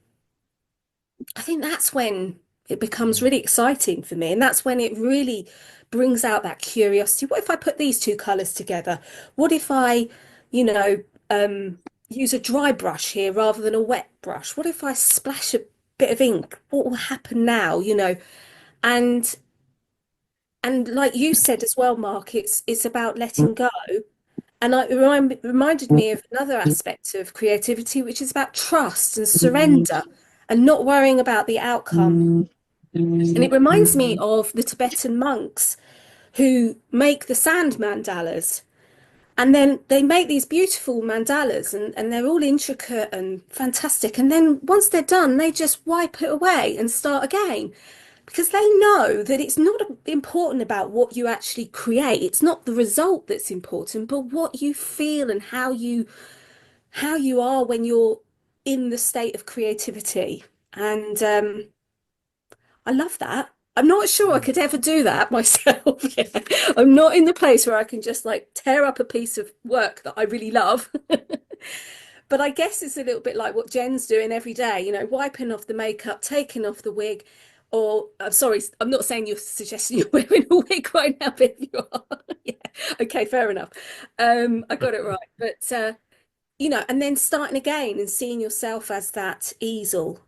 I think that's when it becomes really exciting for me. And that's when it really brings out that curiosity. What if I put these two colors together? What if I, you know, use a dry brush here rather than a wet brush? What if I splash a bit of ink? What will happen now? And like you said as well, Mark, it's about letting go. And it reminded me of another aspect of creativity, which is about trust and surrender and not worrying about the outcome. And it reminds me of the Tibetan monks who make the sand mandalas. And then they make these beautiful mandalas, and they're all intricate and fantastic. And then once they're done, they just wipe it away and start again, because they know that it's not important about what you actually create. It's not the result that's important, but what you feel and how you are when you're in the state of creativity. And I love that. I'm not sure I could ever do that myself. Yeah. I'm not in the place where I can just like tear up a piece of work that I really love. But I guess it's a little bit like what Jen's doing every day, wiping off the makeup, taking off the wig. Or I'm sorry, I'm not saying you're suggesting you're wearing a wig right now, but if you are, yeah, okay, fair enough. I got it right. But and then starting again and seeing yourself as that easel,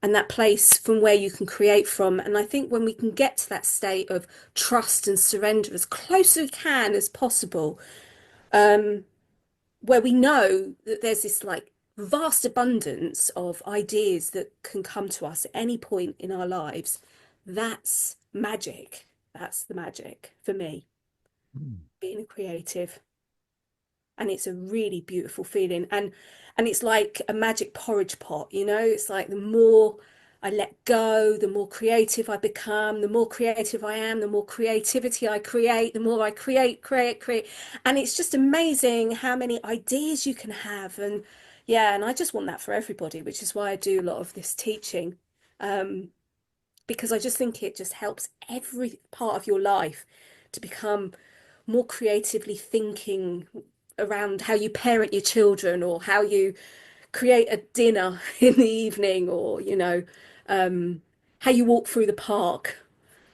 and that place from where you can create from. And I think when we can get to that state of trust and surrender as close as we can as possible, where we know that there's this like vast abundance of ideas that can come to us at any point in our lives, that's magic. That's the magic for me, being a creative. And it's a really beautiful feeling, and it's like a magic porridge pot. It's like the more I let go, the more creative I become. The more creative I am, the more creativity I create. The more I create, and it's just amazing how many ideas you can have. And yeah, and I just want that for everybody, which is why I do a lot of this teaching, because I just think it just helps every part of your life to become more creatively thinking around how you parent your children, or how you create a dinner in the evening, or how you walk through the park.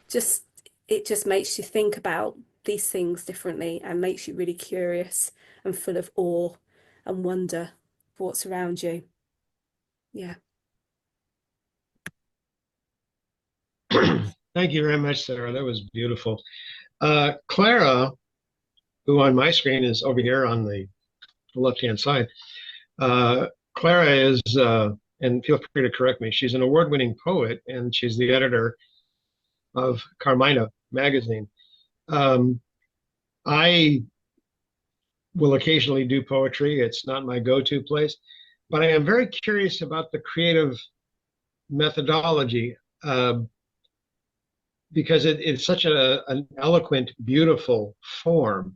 Just it just makes you think about these things differently and makes you really curious and full of awe and wonder for what's around you. Yeah. Thank you very much, Sarah. That was beautiful. Clara, who on my screen is over here on the left-hand side. Clara is, and feel free to correct me, she's an award-winning poet, and she's the editor of Carmina magazine. I will occasionally do poetry. It's not my go-to place, but I am very curious about the creative methodology, because it's such an eloquent, beautiful form.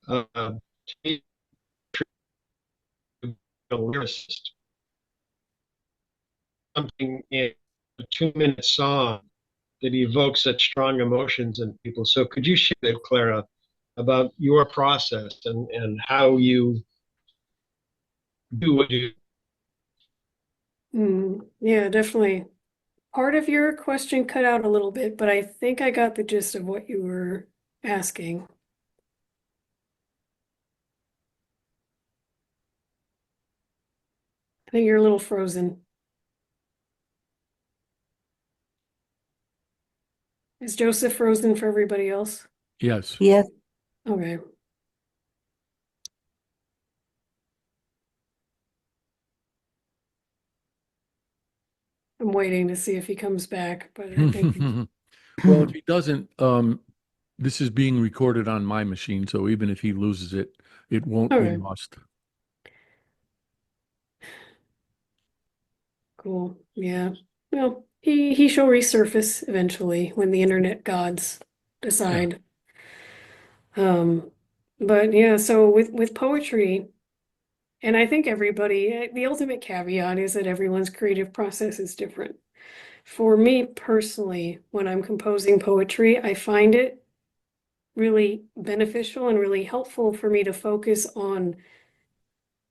To be a lyricist, something in a 2-minute song that evokes such strong emotions in people. So could you share that, Clara, about your process and how you do what you Yeah, definitely. Part of your question cut out a little bit, but I think I got the gist of what you were asking. I think you're a little frozen. Is Joseph frozen for everybody else? Yes. Yes. Okay. I'm waiting to see if he comes back, but I think Well, if he doesn't, this is being recorded on my machine, so even if he loses it, it won't be Okay. lost. Cool. Yeah. Well, he shall resurface eventually when the internet gods decide. But yeah, so with poetry, and I think everybody, the ultimate caveat is that everyone's creative process is different. For me personally, when I'm composing poetry, I find it really beneficial and really helpful for me to focus on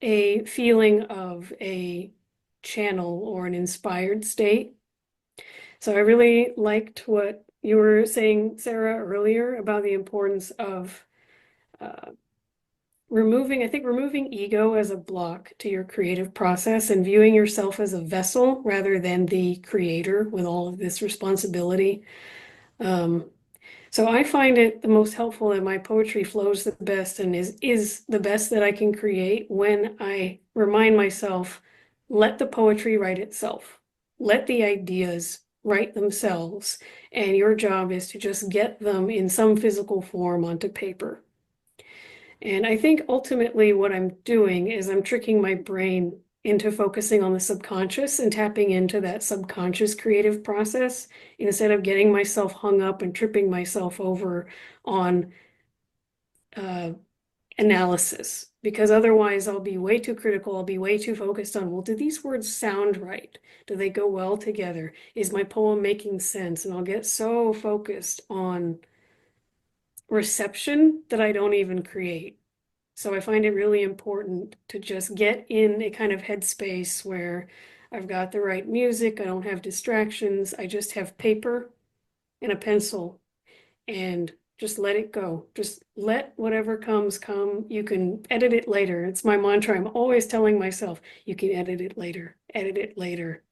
a feeling of a channel or an inspired state. So I really liked what you were saying, Sarah, earlier about the importance of removing ego as a block to your creative process and viewing yourself as a vessel rather than the creator with all of this responsibility. So I find it the most helpful that my poetry flows the best and is the best that I can create when I remind myself, let the poetry write itself. Let the ideas write themselves. And your job is to just get them in some physical form onto paper. And I think ultimately what I'm doing is I'm tricking my brain into focusing on the subconscious and tapping into that subconscious creative process instead of getting myself hung up and tripping myself over on analysis. Because otherwise I'll be way too critical. I'll be way too focused on, well, do these words sound right? Do they go well together? Is my poem making sense? And I'll get so focused on reception that I don't even create. So I find it really important to just get in a kind of headspace where I've got the right music, I don't have distractions, I just have paper and a pencil and just let it go. Just let whatever comes come. You can edit it later. It's my mantra. I'm always telling myself, you can edit it later, edit it later.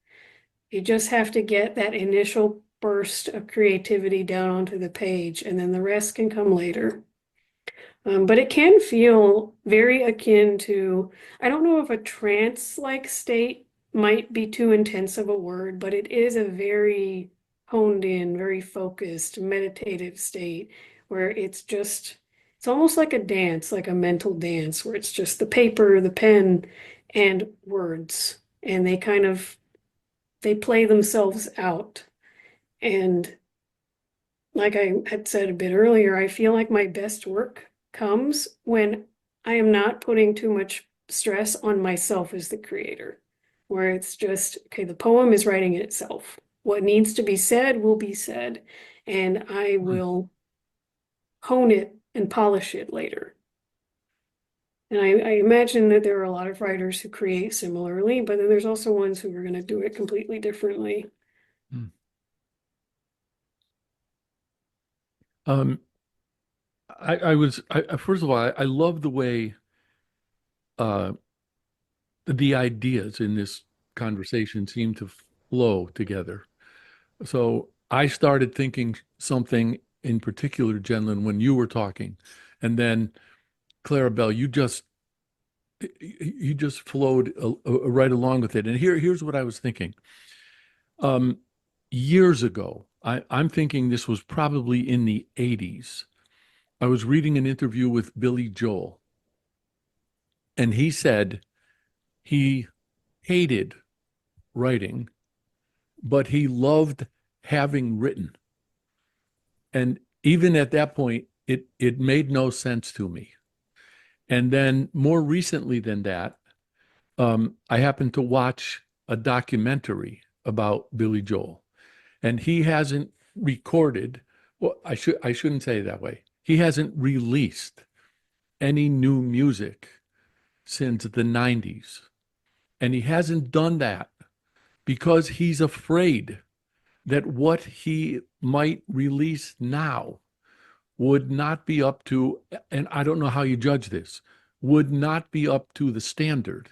You just have to get that initial burst of creativity down onto the page and then the rest can come later. But it can feel very akin to, I don't know if a trance-like state might be too intense of a word, but it is a very honed in, very focused, meditative state where it's almost like a dance, like a mental dance, where it's just the paper, the pen, and words. And they play themselves out. And like I had said a bit earlier, I feel like my best work comes when I am not putting too much stress on myself as the creator, where it's just, okay, the poem is writing itself. What needs to be said will be said, and I will hone it and polish it later. And I imagine that there are a lot of writers who create similarly, but then there's also ones who are going to do it completely differently. Um, first of all, I love the way uh, the ideas in this conversation seem to flow together. So I started thinking something in particular, Jenlyn, when you were talking, and then Clarabelle, you just flowed right along with it. And here's what I was thinking. Um, Years ago, I'm thinking this was probably in the 80s. I was reading an interview with Billy Joel, and he said he hated writing, but he loved having written. And even at that point, it made no sense to me. And then more recently than that, I happened to watch a documentary about Billy Joel, and he hasn't recorded. Well, I shouldn't say it that way. He hasn't released any new music since the 90s. And he hasn't done that because he's afraid that what he might release now would not be up to, and I don't know how you judge this, would not be up to the standard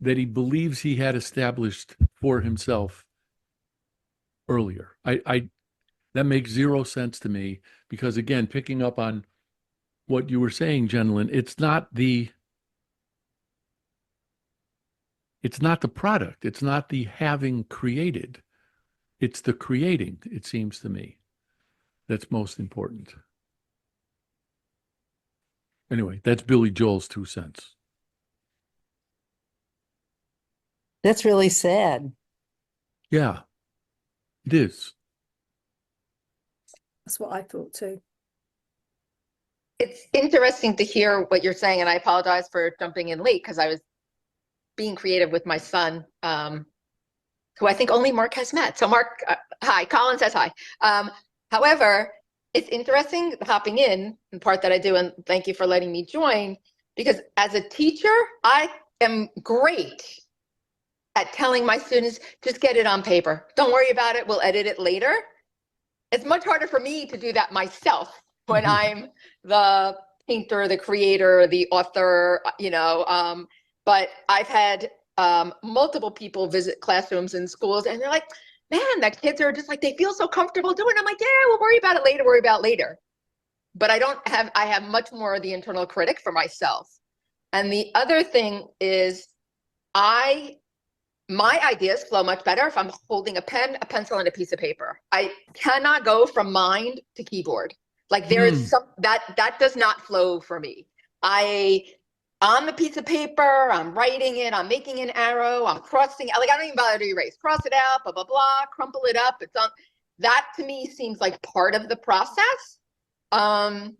that he believes he had established for himself earlier. I that makes zero sense to me because again, picking up on what you were saying, Jenlyn, it's not the product, it's not the having created, it's the creating, it seems to me, that's most important. Anyway, that's Billy Joel's 2 cents. That's really sad. Yeah, it is. That's what I thought too. It's interesting to hear what you're saying, and I apologize for jumping in late because I was being creative with my son, who I think only Mark has met. So Mark, hi, Colin says hi. However, it's interesting hopping in the part that I do, and thank you for letting me join, because as a teacher, I am great at telling my students, just get it on paper. Don't worry about it, we'll edit it later. It's much harder for me to do that myself when I'm the painter, the creator, the author, but I've had multiple people visit classrooms and schools, and they're like, man, the kids are just like, they feel so comfortable doing it. I'm like, yeah, we'll worry about it later. But I have much more of the internal critic for myself. And the other thing is my ideas flow much better if I'm holding a pen, a pencil, and a piece of paper. I cannot go from mind to keyboard. Like there is some that does not flow for me. On the piece of paper, I'm writing it, I'm making an arrow, I'm crossing, like I don't even bother to erase, cross it out, blah, blah, blah, crumple it up. It's on, that to me seems like part of the process. A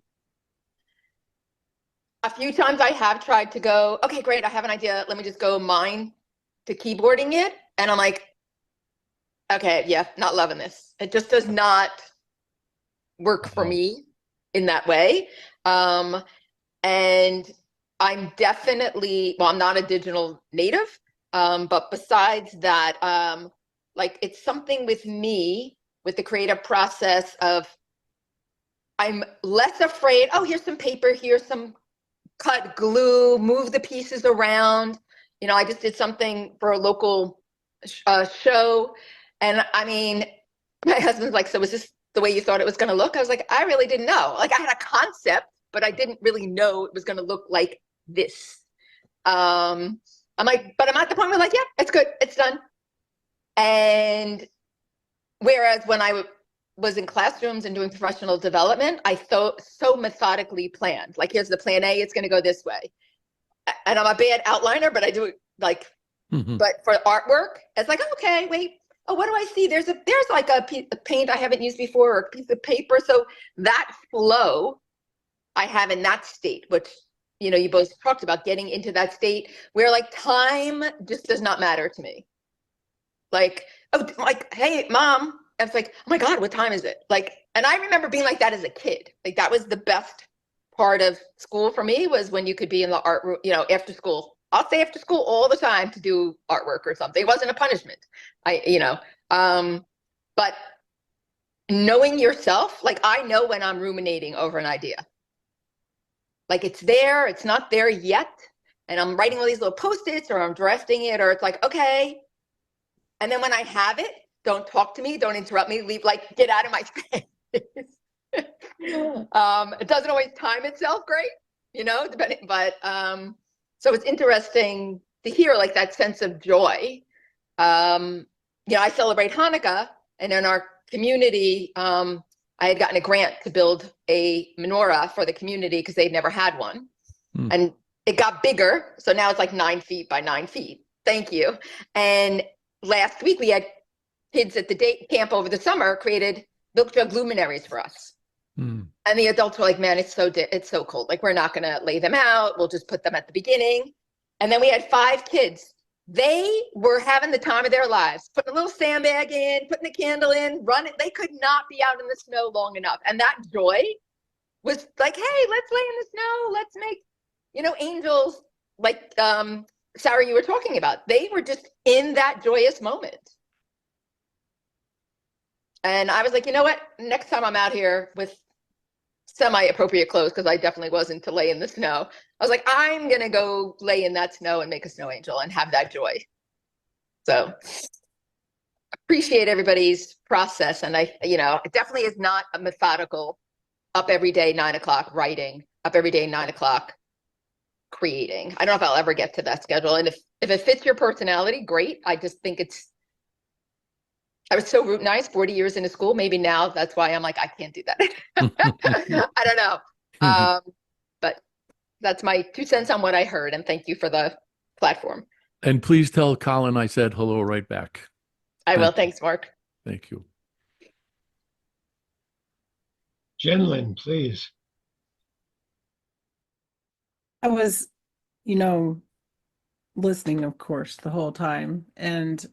few times I have tried to go, okay, great, I have an idea. Let me just go mind to keyboarding it. And I'm like, okay, yeah, not loving this. It just does not work for me in that way. And I'm definitely, well, I'm not a digital native, but besides that, like it's something with me, with the creative process of, I'm less afraid, oh, here's some paper, here's some cut glue, move the pieces around. I just did something for a local show. And I mean, my husband's like, so is this the way you thought it was going to look? I was like, I really didn't know. Like I had a concept, but I didn't really know it was going to look like this. I'm like, but I'm at the point where like, yeah, it's good, it's done. And whereas when I was in classrooms and doing professional development, I so methodically planned. Like, here's the plan A, it's going to go this way. And I'm a bad outliner, but I do it like, but for artwork, it's like, okay, wait, oh, what do I see? There's like a piece of paint I haven't used before, or a piece of paper. So that flow I have in that state, which, you both talked about getting into that state where like time just does not matter to me. Like, oh, like, hey, mom. It's like, oh my God, what time is it? Like, and I remember being like that as a kid. Like that was the best part of school for me, was when you could be in the art room, after school. I'll stay after school all the time to do artwork or something. It wasn't a punishment. But knowing yourself, like I know when I'm ruminating over an idea. Like it's there, it's not there yet. And I'm writing all these little post-its or I'm drafting it, or it's like, okay. And then when I have it, don't talk to me, don't interrupt me, leave, like get out of my space. It doesn't always time itself great, you know, depending, but so it's interesting to hear like that sense of joy. You know, I celebrate Hanukkah, and in our community, I had gotten a grant to build a menorah for the community because they'd never had one. And it got bigger. So now it's like 9 feet by 9 feet. Thank you. And last week we had kids at the day camp over the summer created milk jug luminaries for us. And the adults were like, man, it's so cold. Like, we're not going to lay them out. We'll just put them at the beginning. And then we had 5 kids. They were having the time of their lives, putting a little sandbag in, putting the candle in, running. They could not be out in the snow long enough. And that joy was like, hey, let's lay in the snow. Let's make, you know, angels, like Sarah, you were talking about. They were just in that joyous moment. And I was like, you know what? Next time I'm out here with semi-appropriate clothes, because I definitely wasn't to lay in the snow. I was like, I'm going to go lay in that snow and make a snow angel and have that joy. So appreciate everybody's process. And I, you know, it definitely is not a methodical up every day, 9 o'clock writing, up every day, 9 o'clock creating. I don't know if I'll ever get to that schedule. And if it fits your personality, great. I just think I was so routinized 40 years into school. Maybe now that's why I'm like, I can't do that. I don't know. But that's my 2 cents on what I heard. And thank you for the platform. And please tell Colin I said hello right back. I will. Thanks, Mark. Thank you. Jenlyn, please. I was, you know, listening, of course, the whole time. And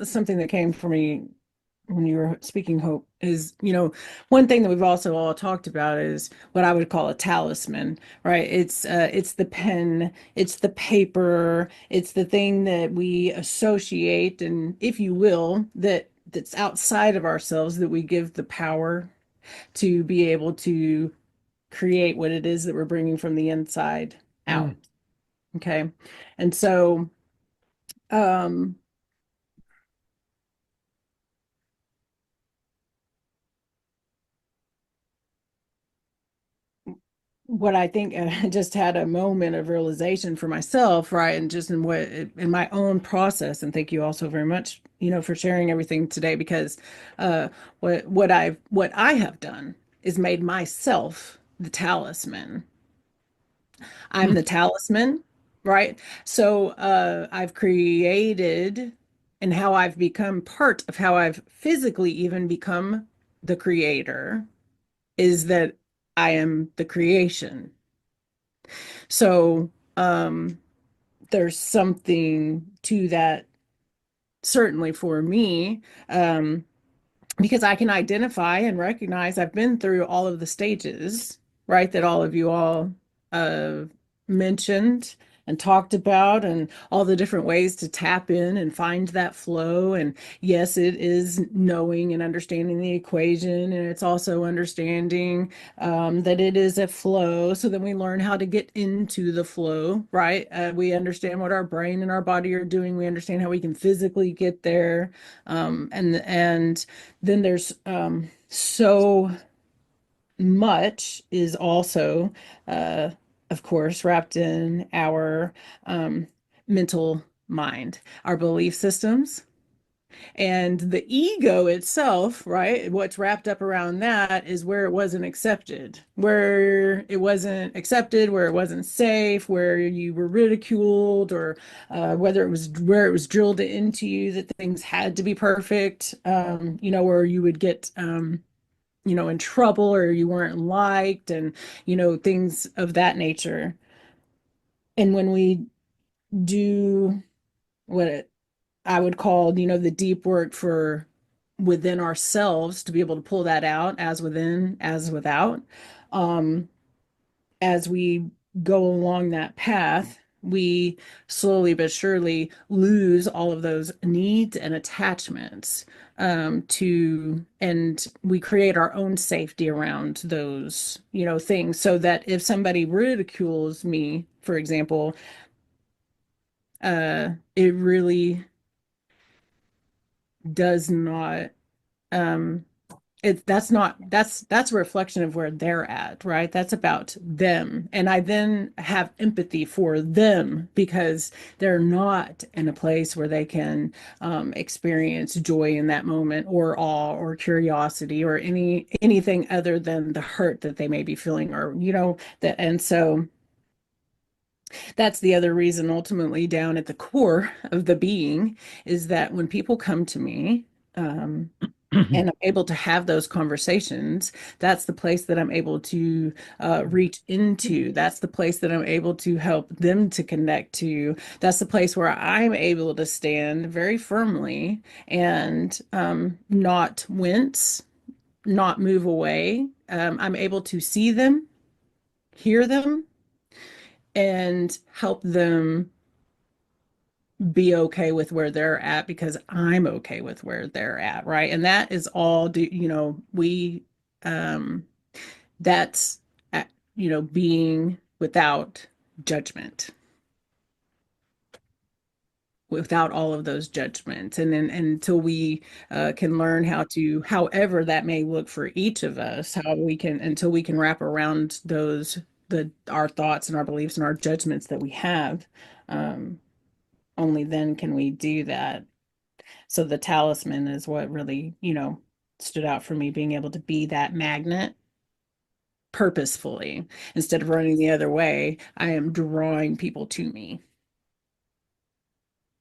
something that came for me when you were speaking, Hope, is, you know, one thing that we've also all talked about is what I would call a talisman, right? It's the pen, it's the paper, it's the thing that we associate, and if you will, that's outside of ourselves, that we give the power to be able to create what it is that we're bringing from the inside out. Okay. And so, what I think, I just had a moment of realization for myself, right? And just in my own process. And thank you also very much, you know, for sharing everything today, because what I have done is made myself the talisman. I'm the talisman, right? So I've created, and how I've become part of how I've physically even become the creator is that I am the creation. So there's something to that, certainly for me, because I can identify and recognize I've been through all of the stages, right, that all of you all mentioned and talked about, and all the different ways to tap in and find that flow. And yes, it is knowing and understanding the equation, and it's also understanding that it is a flow. So then we learn how to get into the flow, right? We understand what our brain and our body are doing. We understand how we can physically get there, and then there's so much is also of course, wrapped in our mental mind, our belief systems, and the ego itself, right? What's wrapped up around that is where it wasn't accepted, where it wasn't safe, where you were ridiculed, or whether it was where it was drilled into you that things had to be perfect, you know, where you would get you know, in trouble, or you weren't liked, and, you know, things of that nature. And when we do I would call, you know, the deep work for within ourselves to be able to pull that out, as within, as without, as we go along that path, we slowly but surely lose all of those needs and attachments and we create our own safety around those, things, so that if somebody ridicules me, for example, it really does not, um, that's a reflection of where they're at, right? That's about them. And I then have empathy for them because they're not in a place where they can experience joy in that moment, or awe or curiosity or anything other than the hurt that they may be feeling, or that. And so that's the other reason, ultimately, down at the core of the being, is that when people come to me, and I'm able to have those conversations, that's the place that I'm able to reach into. That's the place that I'm able to help them to connect to. That's the place where I'm able to stand very firmly and not wince, not move away. I'm able to see them, hear them, and help them be okay with where they're at, because I'm okay with where they're at, right? And that is all um that's being without judgment, without all of those judgments. And then until we can learn how to, however that may look for each of us, until we can wrap around our thoughts and our beliefs and our judgments that we have, only then can we do that. So the talisman is what really, stood out for me, being able to be that magnet purposefully. Instead of running the other way, I am drawing people to me,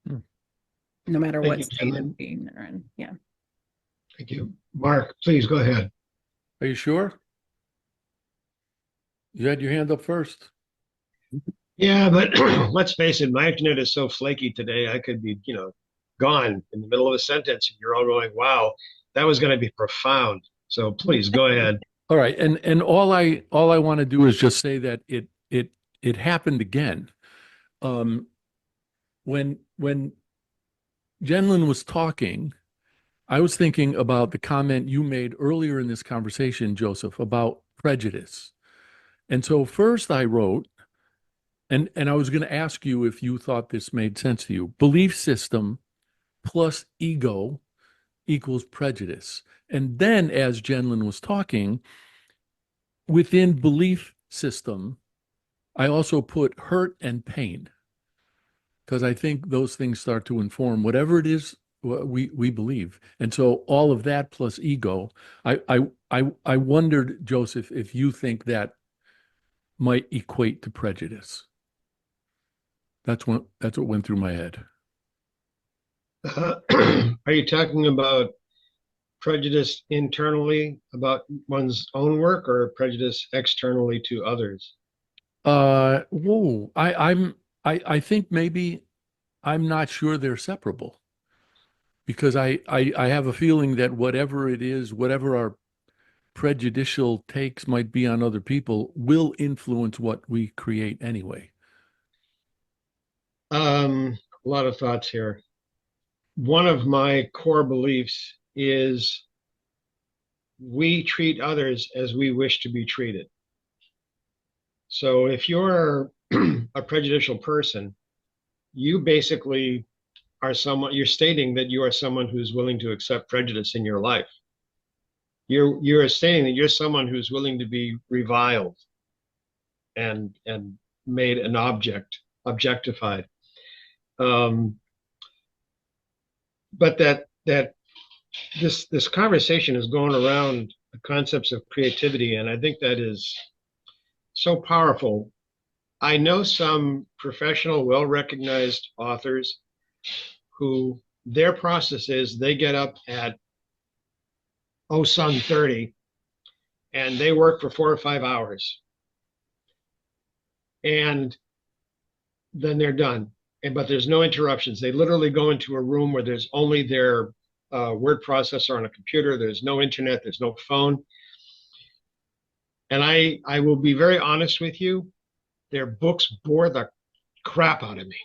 no matter Thank what you, state of Jen. being they're in. Yeah. Thank you. Mark, please go ahead. Are you sure? You had your hand up first. Yeah, but let's face it, my internet is so flaky today. I could be, gone in the middle of a sentence, and you're all going, "Wow, that was going to be profound." So please go ahead. All right, and all I want to do is just say that it happened again. When Jenlyn was talking, I was thinking about the comment you made earlier in this conversation, Joseph, about prejudice. And so first I wrote, and I was going to ask you if you thought this made sense to you. Belief system plus ego equals prejudice. And then as Jenlyn was talking, within belief system, I also put hurt and pain, because I think those things start to inform whatever it is we believe. And so all of that plus ego, I wondered, Joseph, if you think that might equate to prejudice. That's what went through my head. Are you talking about prejudice internally about one's own work, or prejudice externally to others? Whoa, I think maybe I'm not sure they're separable, because I have a feeling that whatever it is, whatever our prejudicial takes might be on other people, will influence what we create anyway. A lot of thoughts here. One of my core beliefs is we treat others as we wish to be treated. So if you're a prejudicial person, you basically you're stating that you are someone who's willing to accept prejudice in your life. You're stating that you're someone who's willing to be reviled and made an objectified. But that this conversation is going around the concepts of creativity, and I think that is so powerful. I know some professional, well-recognized authors who their process is they get up at sun 30 and they work for 4 or 5 hours, and then they're done. But there's no interruptions. They literally go into a room where there's only their word processor on a computer. There's no internet. There's no phone. And I will be very honest with you. Their books bore the crap out of me.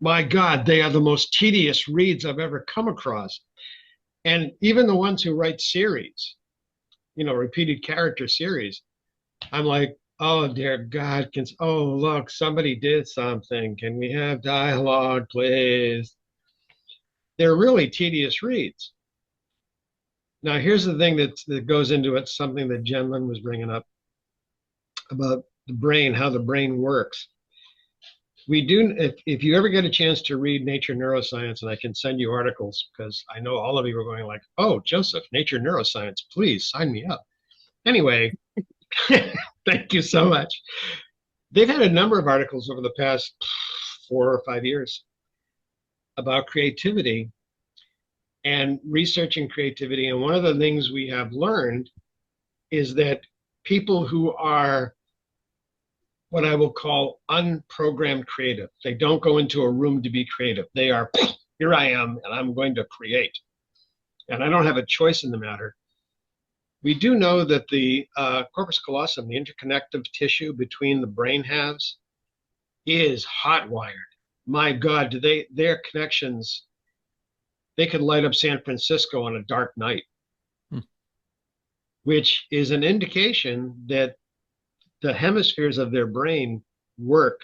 My God, they are the most tedious reads I've ever come across. And even the ones who write series, repeated character series, I'm like, oh, dear God, oh, look, somebody did something. Can we have dialogue, please? They're really tedious reads. Now, here's the thing that goes into it, something that Jen Lin was bringing up about the brain, how the brain works. We do, if you ever get a chance to read Nature Neuroscience, and I can send you articles because I know all of you are going like, oh, Joseph, Nature Neuroscience, please sign me up. Anyway, thank you so much. They've had a number of articles over the past 4 or 5 years about creativity and researching creativity. And one of the things we have learned is that people who are what I will call unprogrammed creative, they don't go into a room to be creative. They are, here I am, and I'm going to create. And I don't have a choice in the matter. We do know that the corpus callosum, the interconnective tissue between the brain halves, is hot wired. My God, their connections, they could light up San Francisco on a dark night, which is an indication that the hemispheres of their brain work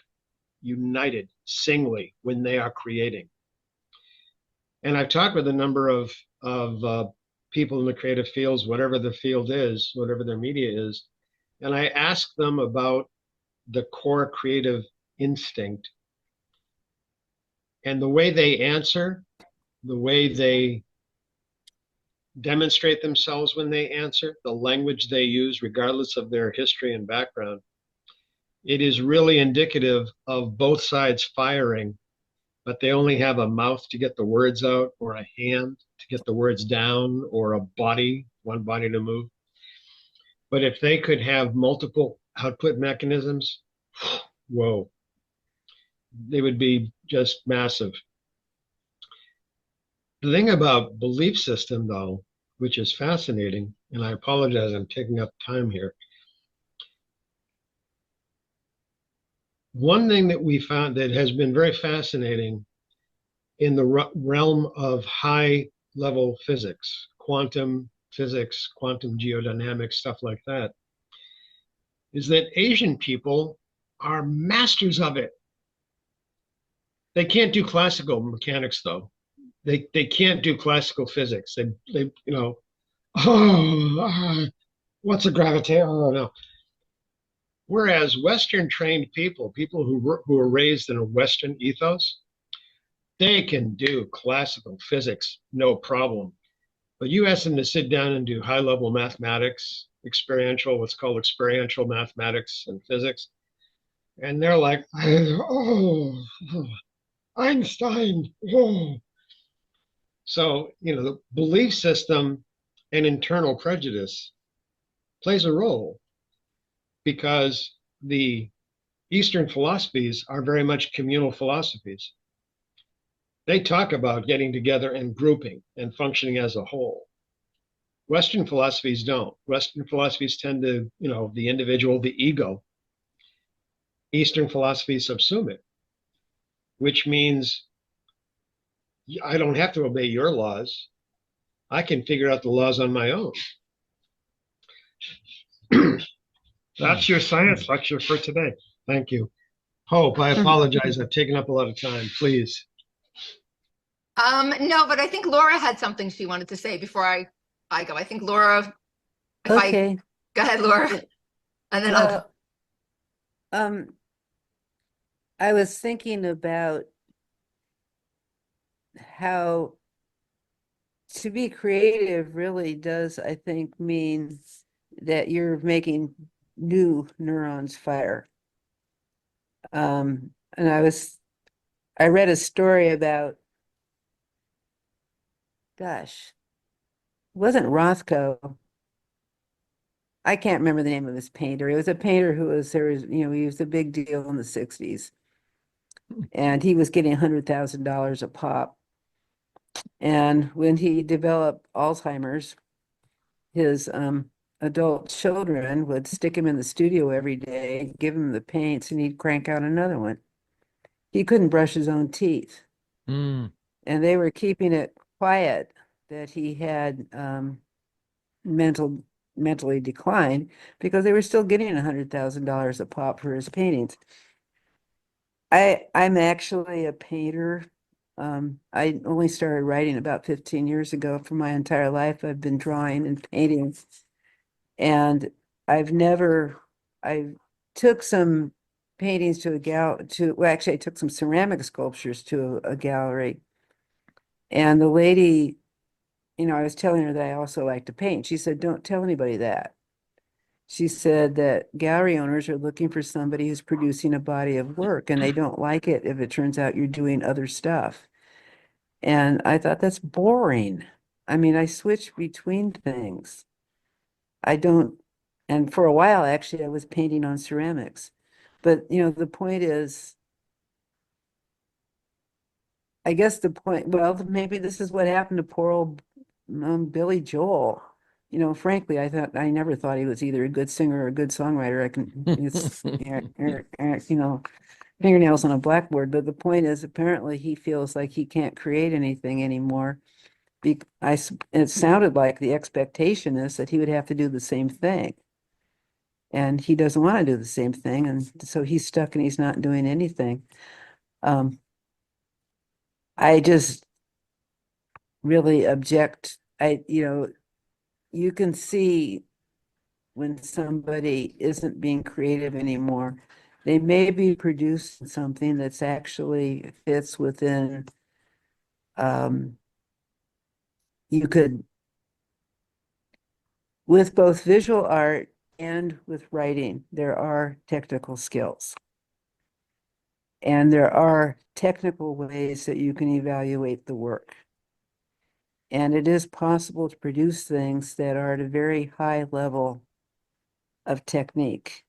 united, singly, when they are creating. And I've talked with a number of people in the creative fields, whatever the field is, whatever their media is, and I ask them about the core creative instinct. And the way they answer, the way they demonstrate themselves when they answer, the language they use, regardless of their history and background, it is really indicative of both sides firing, but they only have a mouth to get the words out, or a hand to get the words down, or a body, one body to move. But if they could have multiple output mechanisms, whoa, they would be just massive. The thing about belief system, though, which is fascinating, and I apologize, I'm taking up time here. One thing that we found that has been very fascinating in the realm of high-level physics, quantum physics, quantum geodynamics, stuff like that, is that Asian people are masters of it. They can't do classical mechanics, though. They can't do classical physics. They what's a gravity? Oh, no. Whereas Western trained people who are raised in a Western ethos, they can do classical physics, no problem. But you ask them to sit down and do high-level mathematics, what's called experiential mathematics and physics, and they're like, oh, Einstein, oh. So, the belief system and internal prejudice plays a role, because the Eastern philosophies are very much communal philosophies. They talk about getting together and grouping and functioning as a whole. Western philosophies don't. Western philosophies tend to, the individual, the ego. Eastern philosophies subsume it, which means I don't have to obey your laws. I can figure out the laws on my own. That's your science lecture for today. Thank you. Hope, I apologize. I've taken up a lot of time. Please. No, but I think Laura had something she wanted to say before I go. I think Laura, Okay. Go ahead, Laura. And then I was thinking about how to be creative really does, I think, mean that you're making new neurons fire. And I read a story about, gosh, it wasn't Rothko. I can't remember the name of his painter. It was a painter he was a big deal in the 60s. And he was getting $100,000 a pop. And when he developed Alzheimer's, his adult children would stick him in the studio every day, give him the paints, and he'd crank out another one. He couldn't brush his own teeth. Mm. And they were keeping it quiet that he had mentally declined because they were still getting $100,000 a pop for his paintings. I'm actually a painter. I only started writing about 15 years ago. For my entire life, I've been drawing and painting. And I took some paintings to a well, actually I took some ceramic sculptures to a gallery. And the lady, I was telling her that I also like to paint. She said, "Don't tell anybody that." She said that gallery owners are looking for somebody who's producing a body of work, and they don't like it if it turns out you're doing other stuff. And I thought, that's boring. I mean, I switch between things. I don't, and for a while, actually, I was painting on ceramics. But, the point is, I guess well, maybe this is what happened to poor old Billy Joel. Frankly, I never thought he was either a good singer or a good songwriter. It's, fingernails on a blackboard. But the point is, apparently, he feels like he can't create anything anymore. It sounded like the expectation is that he would have to do the same thing. And he doesn't want to do the same thing. And so he's stuck and he's not doing anything. I just really object. You can see when somebody isn't being creative anymore. They may be producing something that's actually fits within, you could, with both visual art and with writing, there are technical skills. And there are technical ways that you can evaluate the work. And it is possible to produce things that are at a very high level of technique.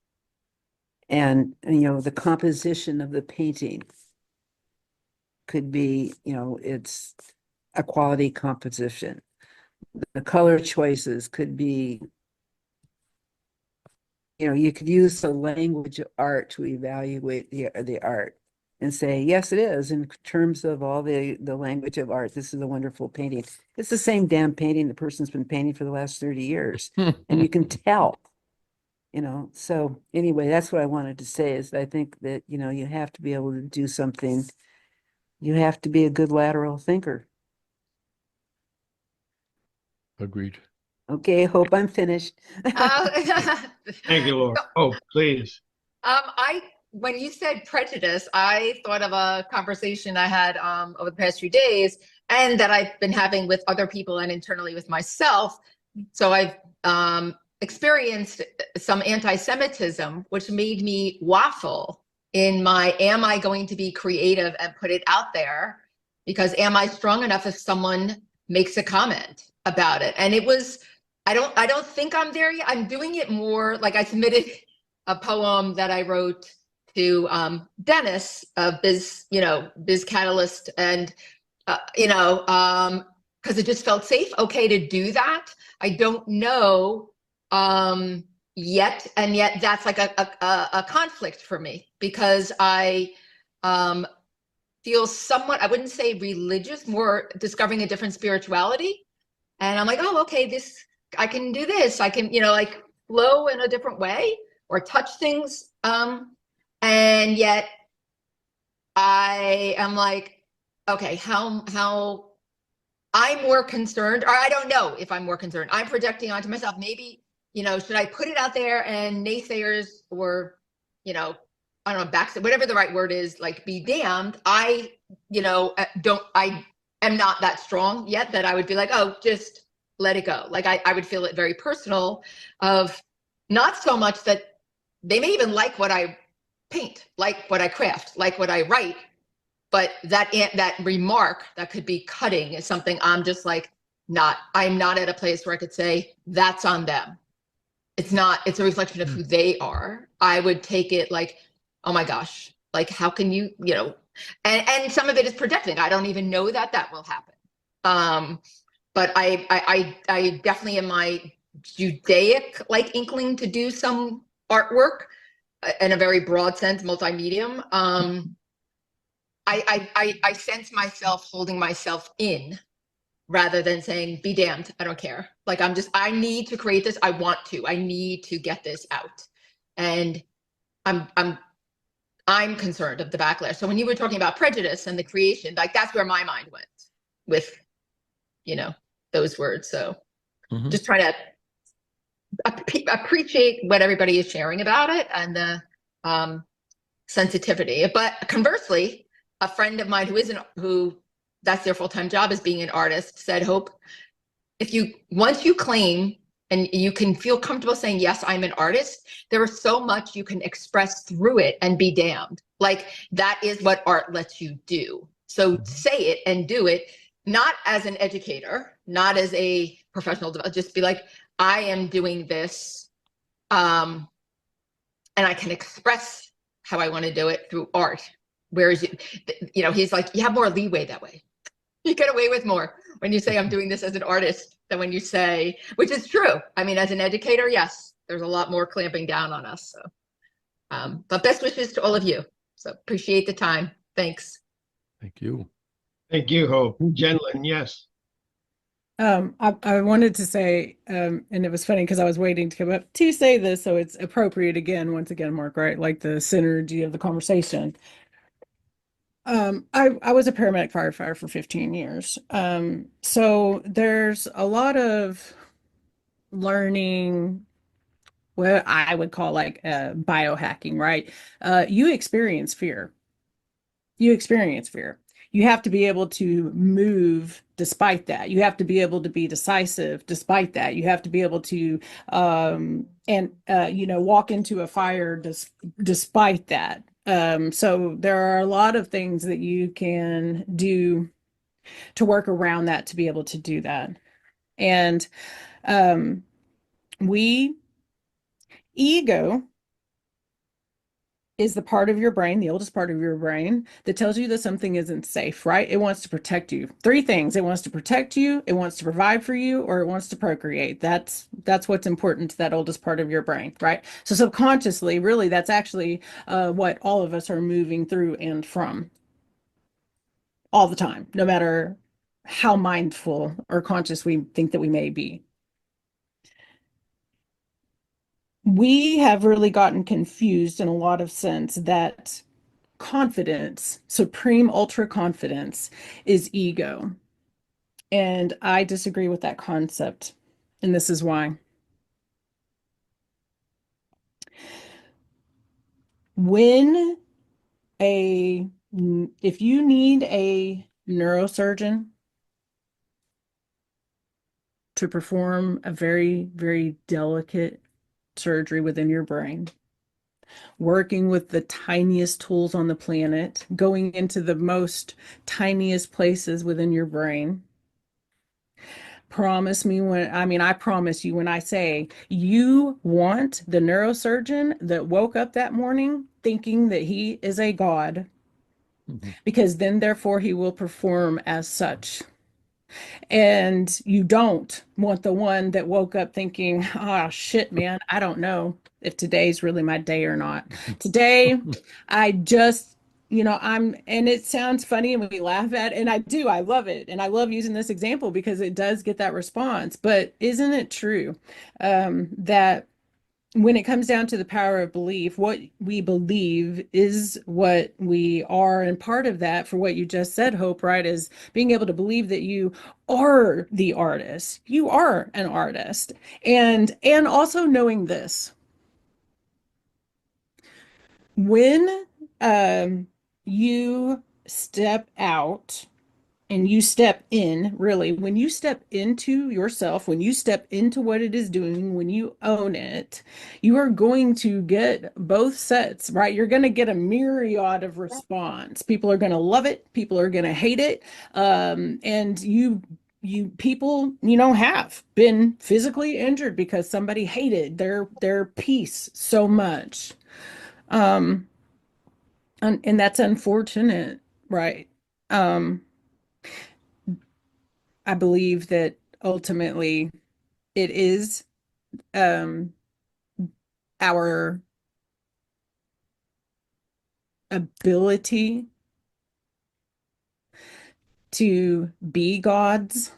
And, the composition of the painting could be, it's a quality composition. The color choices could be, you could use the language of art to evaluate the art and say, yes, it is. In terms of all the language of art, this is a wonderful painting. It's the same damn painting the person's been painting for the last 30 years. And you can tell, So anyway, that's what I wanted to say is I think that, you have to be able to do something. You have to be a good lateral thinker. Agreed. Okay, hope I'm finished. Thank you, Laura. Oh, please. When you said prejudice, I thought of a conversation I had over the past few days, and that I've been having with other people and internally with myself. So I've experienced some anti-Semitism, which made me waffle in am I going to be creative and put it out there? Because am I strong enough if someone makes a comment about it? And it was, I don't think I'm there yet. I'm doing it more like I submitted a poem that I wrote to Dennis of Biz Catalyst, and because it just felt safe, okay, to do that. I don't know yet, and yet that's like a conflict for me, because I feel somewhat, I wouldn't say religious, more discovering a different spirituality, and I'm like, oh, okay, I can do this. I can like flow in a different way or touch things. And yet I am like, okay, how I'm more concerned, or I don't know if I'm more concerned. I'm projecting onto myself. Maybe, should I put it out there and naysayers or, I don't know, whatever the right word is, like, be damned. I am not that strong yet that I would be like, oh, just let it go. Like I would feel it very personal, of not so much that they may even like what I paint, like what I craft, like what I write, but that remark that could be cutting is something I'm just like, I'm not at a place where I could say that's on them. It's a reflection of who they are. I would take it like, oh my gosh, like, how can you, and some of it is projecting. I don't even know that will happen. But I definitely, in my Judaic like inkling to do some artwork in a very broad sense, multi-medium. I sense myself holding myself in rather than saying, be damned, I don't care. Like I need to create this. I need to get this out. And I'm concerned of the backlash. So when you were talking about prejudice and the creation, like that's where my mind went with, those words. So just trying to appreciate what everybody is sharing about it and the sensitivity. But conversely, a friend of mine who that's their full-time job is being an artist said, Hope, once you claim and you can feel comfortable saying, yes, I'm an artist, there is so much you can express through it and be damned. Like that is what art lets you do. So say it and do it, not as an educator, not as a professional, just be like, I am doing this, and I can express how I want to do it through art. Whereas, he's like, you have more leeway that way. You get away with more when you say I'm doing this as an artist than when you say, which is true. I mean, as an educator, yes, there's a lot more clamping down on us. So, but best wishes to all of you. So appreciate the time. Thanks. Thank you. Thank you, Hope. Jenlyn, yes. I wanted to say, and it was funny because I was waiting to come up to say this, so it's appropriate once again, Mark, right? Like the synergy of the conversation. I was a paramedic firefighter for 15 years. So there's a lot of learning, what I would call like biohacking, right? You experience fear. You have to be able to move despite that. You have to be able to be decisive despite that. You have to be able to walk into a fire despite that. So there are a lot of things that you can do to work around that to be able to do that. And ego is the part of your brain, the oldest part of your brain, that tells you that something isn't safe, right? It wants to protect you. Three things. It wants to protect you, it wants to provide for you, or it wants to procreate. That's what's important to that oldest part of your brain, right? So subconsciously, really, that's actually what all of us are moving through and from all the time, no matter how mindful or conscious we think that we may be. We have really gotten confused in a lot of sense that confidence, supreme ultra confidence, is ego. And I disagree with that concept. And this is why. If you need a neurosurgeon to perform a very, very delicate surgery within your brain, working with the tiniest tools on the planet, going into the most tiniest places within your brain. I promise you when I say you want the neurosurgeon that woke up that morning thinking that he is a god, because then therefore he will perform as such. And you don't want the one that woke up thinking, oh shit, man, I don't know if today's really my day or not. Today, I just, and it sounds funny and we laugh at it, and I love it. And I love using this example because it does get that response. But isn't it true that when it comes down to the power of belief, what we believe is what we are. And part of that, for what you just said, Hope, right, is being able to believe that you are the artist. You are an artist. And also knowing this. When you step out and you step in, really, when you step into yourself, when you step into what it is doing, when you own it, you are going to get both sets, right? You're going to get a myriad of response. People are going to love it. People are going to hate it. And you people, have been physically injured because somebody hated their piece so much. And that's unfortunate, right? I believe that ultimately it is our ability to be gods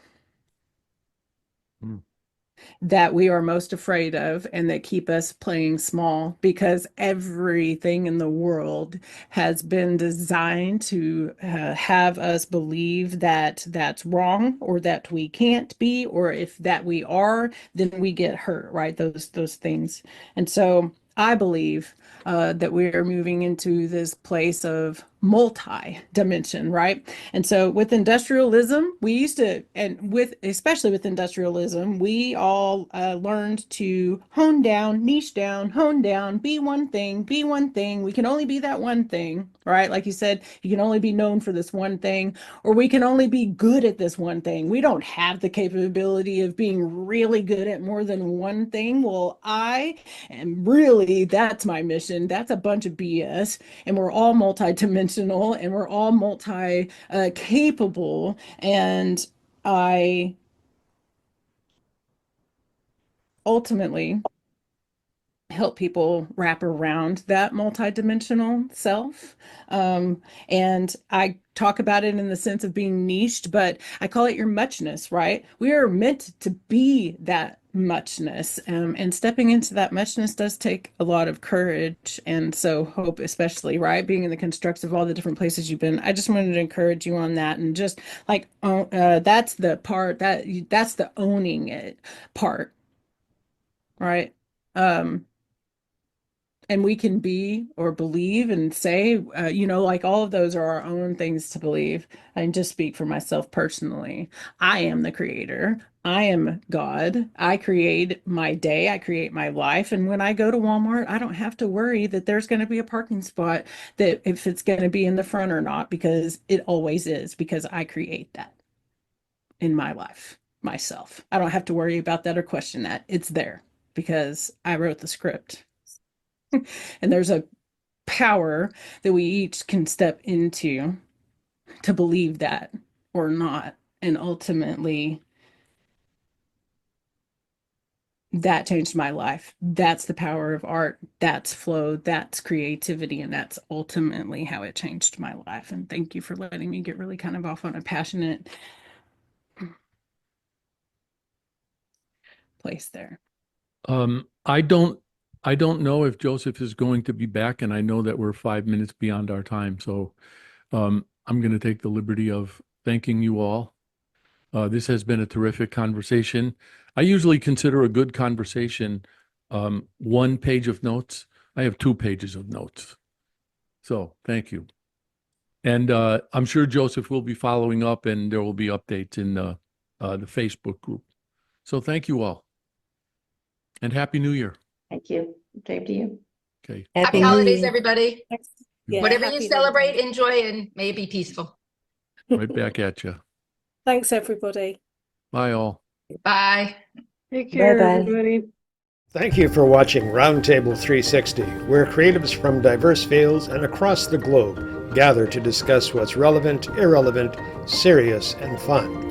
that we are most afraid of and that keep us playing small, because everything in the world has been designed to have us believe that that's wrong, or that we can't be, or if that we are, then we get hurt, right? Those things. And so I believe that we are moving into this place of multi-dimension, right? And so with industrialism, we used to, and especially with industrialism, we all learned to hone down, niche down, hone down, be one thing, be one thing. We can only be that one thing, right? Like you said, you can only be known for this one thing, or we can only be good at this one thing. We don't have the capability of being really good at more than one thing. Well, and really, that's my mission. That's a bunch of BS. And we're all multi-dimensional, and we're all capable. And I ultimately help people wrap around that multidimensional self. And I talk about it in the sense of being niched, but I call it your muchness, right? We are meant to be that muchness. And stepping into that muchness does take a lot of courage. And so hope, especially, right? Being in the constructs of all the different places you've been. I just wanted to encourage you on that. And just like, that's the part that's the owning it part, right? And we can be or believe and say, like all of those are our own things to believe. I can just speak for myself personally. I am the creator. I am God. I create my day. I create my life. And when I go to Walmart, I don't have to worry that there's going to be a parking spot, that if it's going to be in the front or not, because it always is, because I create that in my life myself. I don't have to worry about that or question that. It's there because I wrote the script. And there's a power that we each can step into to believe that or not. And ultimately, that changed my life. That's the power of art. That's flow. That's creativity. And that's ultimately how it changed my life. And thank you for letting me get really kind of off on a passionate place there. I don't know if Joseph is going to be back, and I know that we're 5 minutes beyond our time. So I'm going to take the liberty of thanking you all. This has been a terrific conversation. I usually consider a good conversation 1 page of notes. I have 2 pages of notes. So thank you. And I'm sure Joseph will be following up, and there will be updates in the Facebook group. So thank you all. And Happy New Year. Thank you. Same to you. Okay. Happy New holidays, Year. everybody. Yeah, Whatever happy you New celebrate, Year. enjoy, and may it be peaceful. Right back at you. Thanks, everybody. Bye all. Bye. Take care, Bye-bye. everybody. Thank you for watching Roundtable 360, where creatives from diverse fields and across the globe gather to discuss what's relevant, irrelevant, serious, and fun.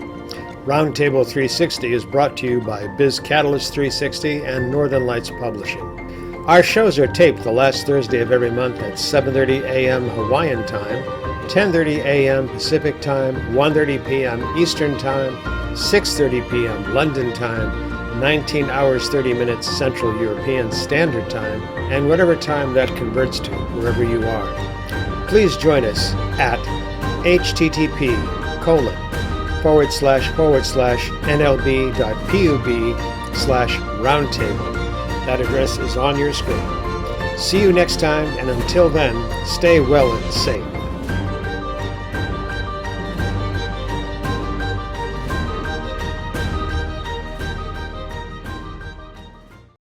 Roundtable 360 is brought to you by Biz Catalyst 360 and Northern Lights Publishing. Our shows are taped the last Thursday of every month at 7:30 a.m. Hawaiian time, 10:30 a.m. Pacific time, 1:30 p.m. Eastern time, 6:30 p.m. London time, 19 hours 30 minutes Central European Standard Time, and whatever time that converts to, wherever you are. Please join us at http://nlb.pub/roundtable. That address is on your screen. See you next time, and until then, stay well and safe.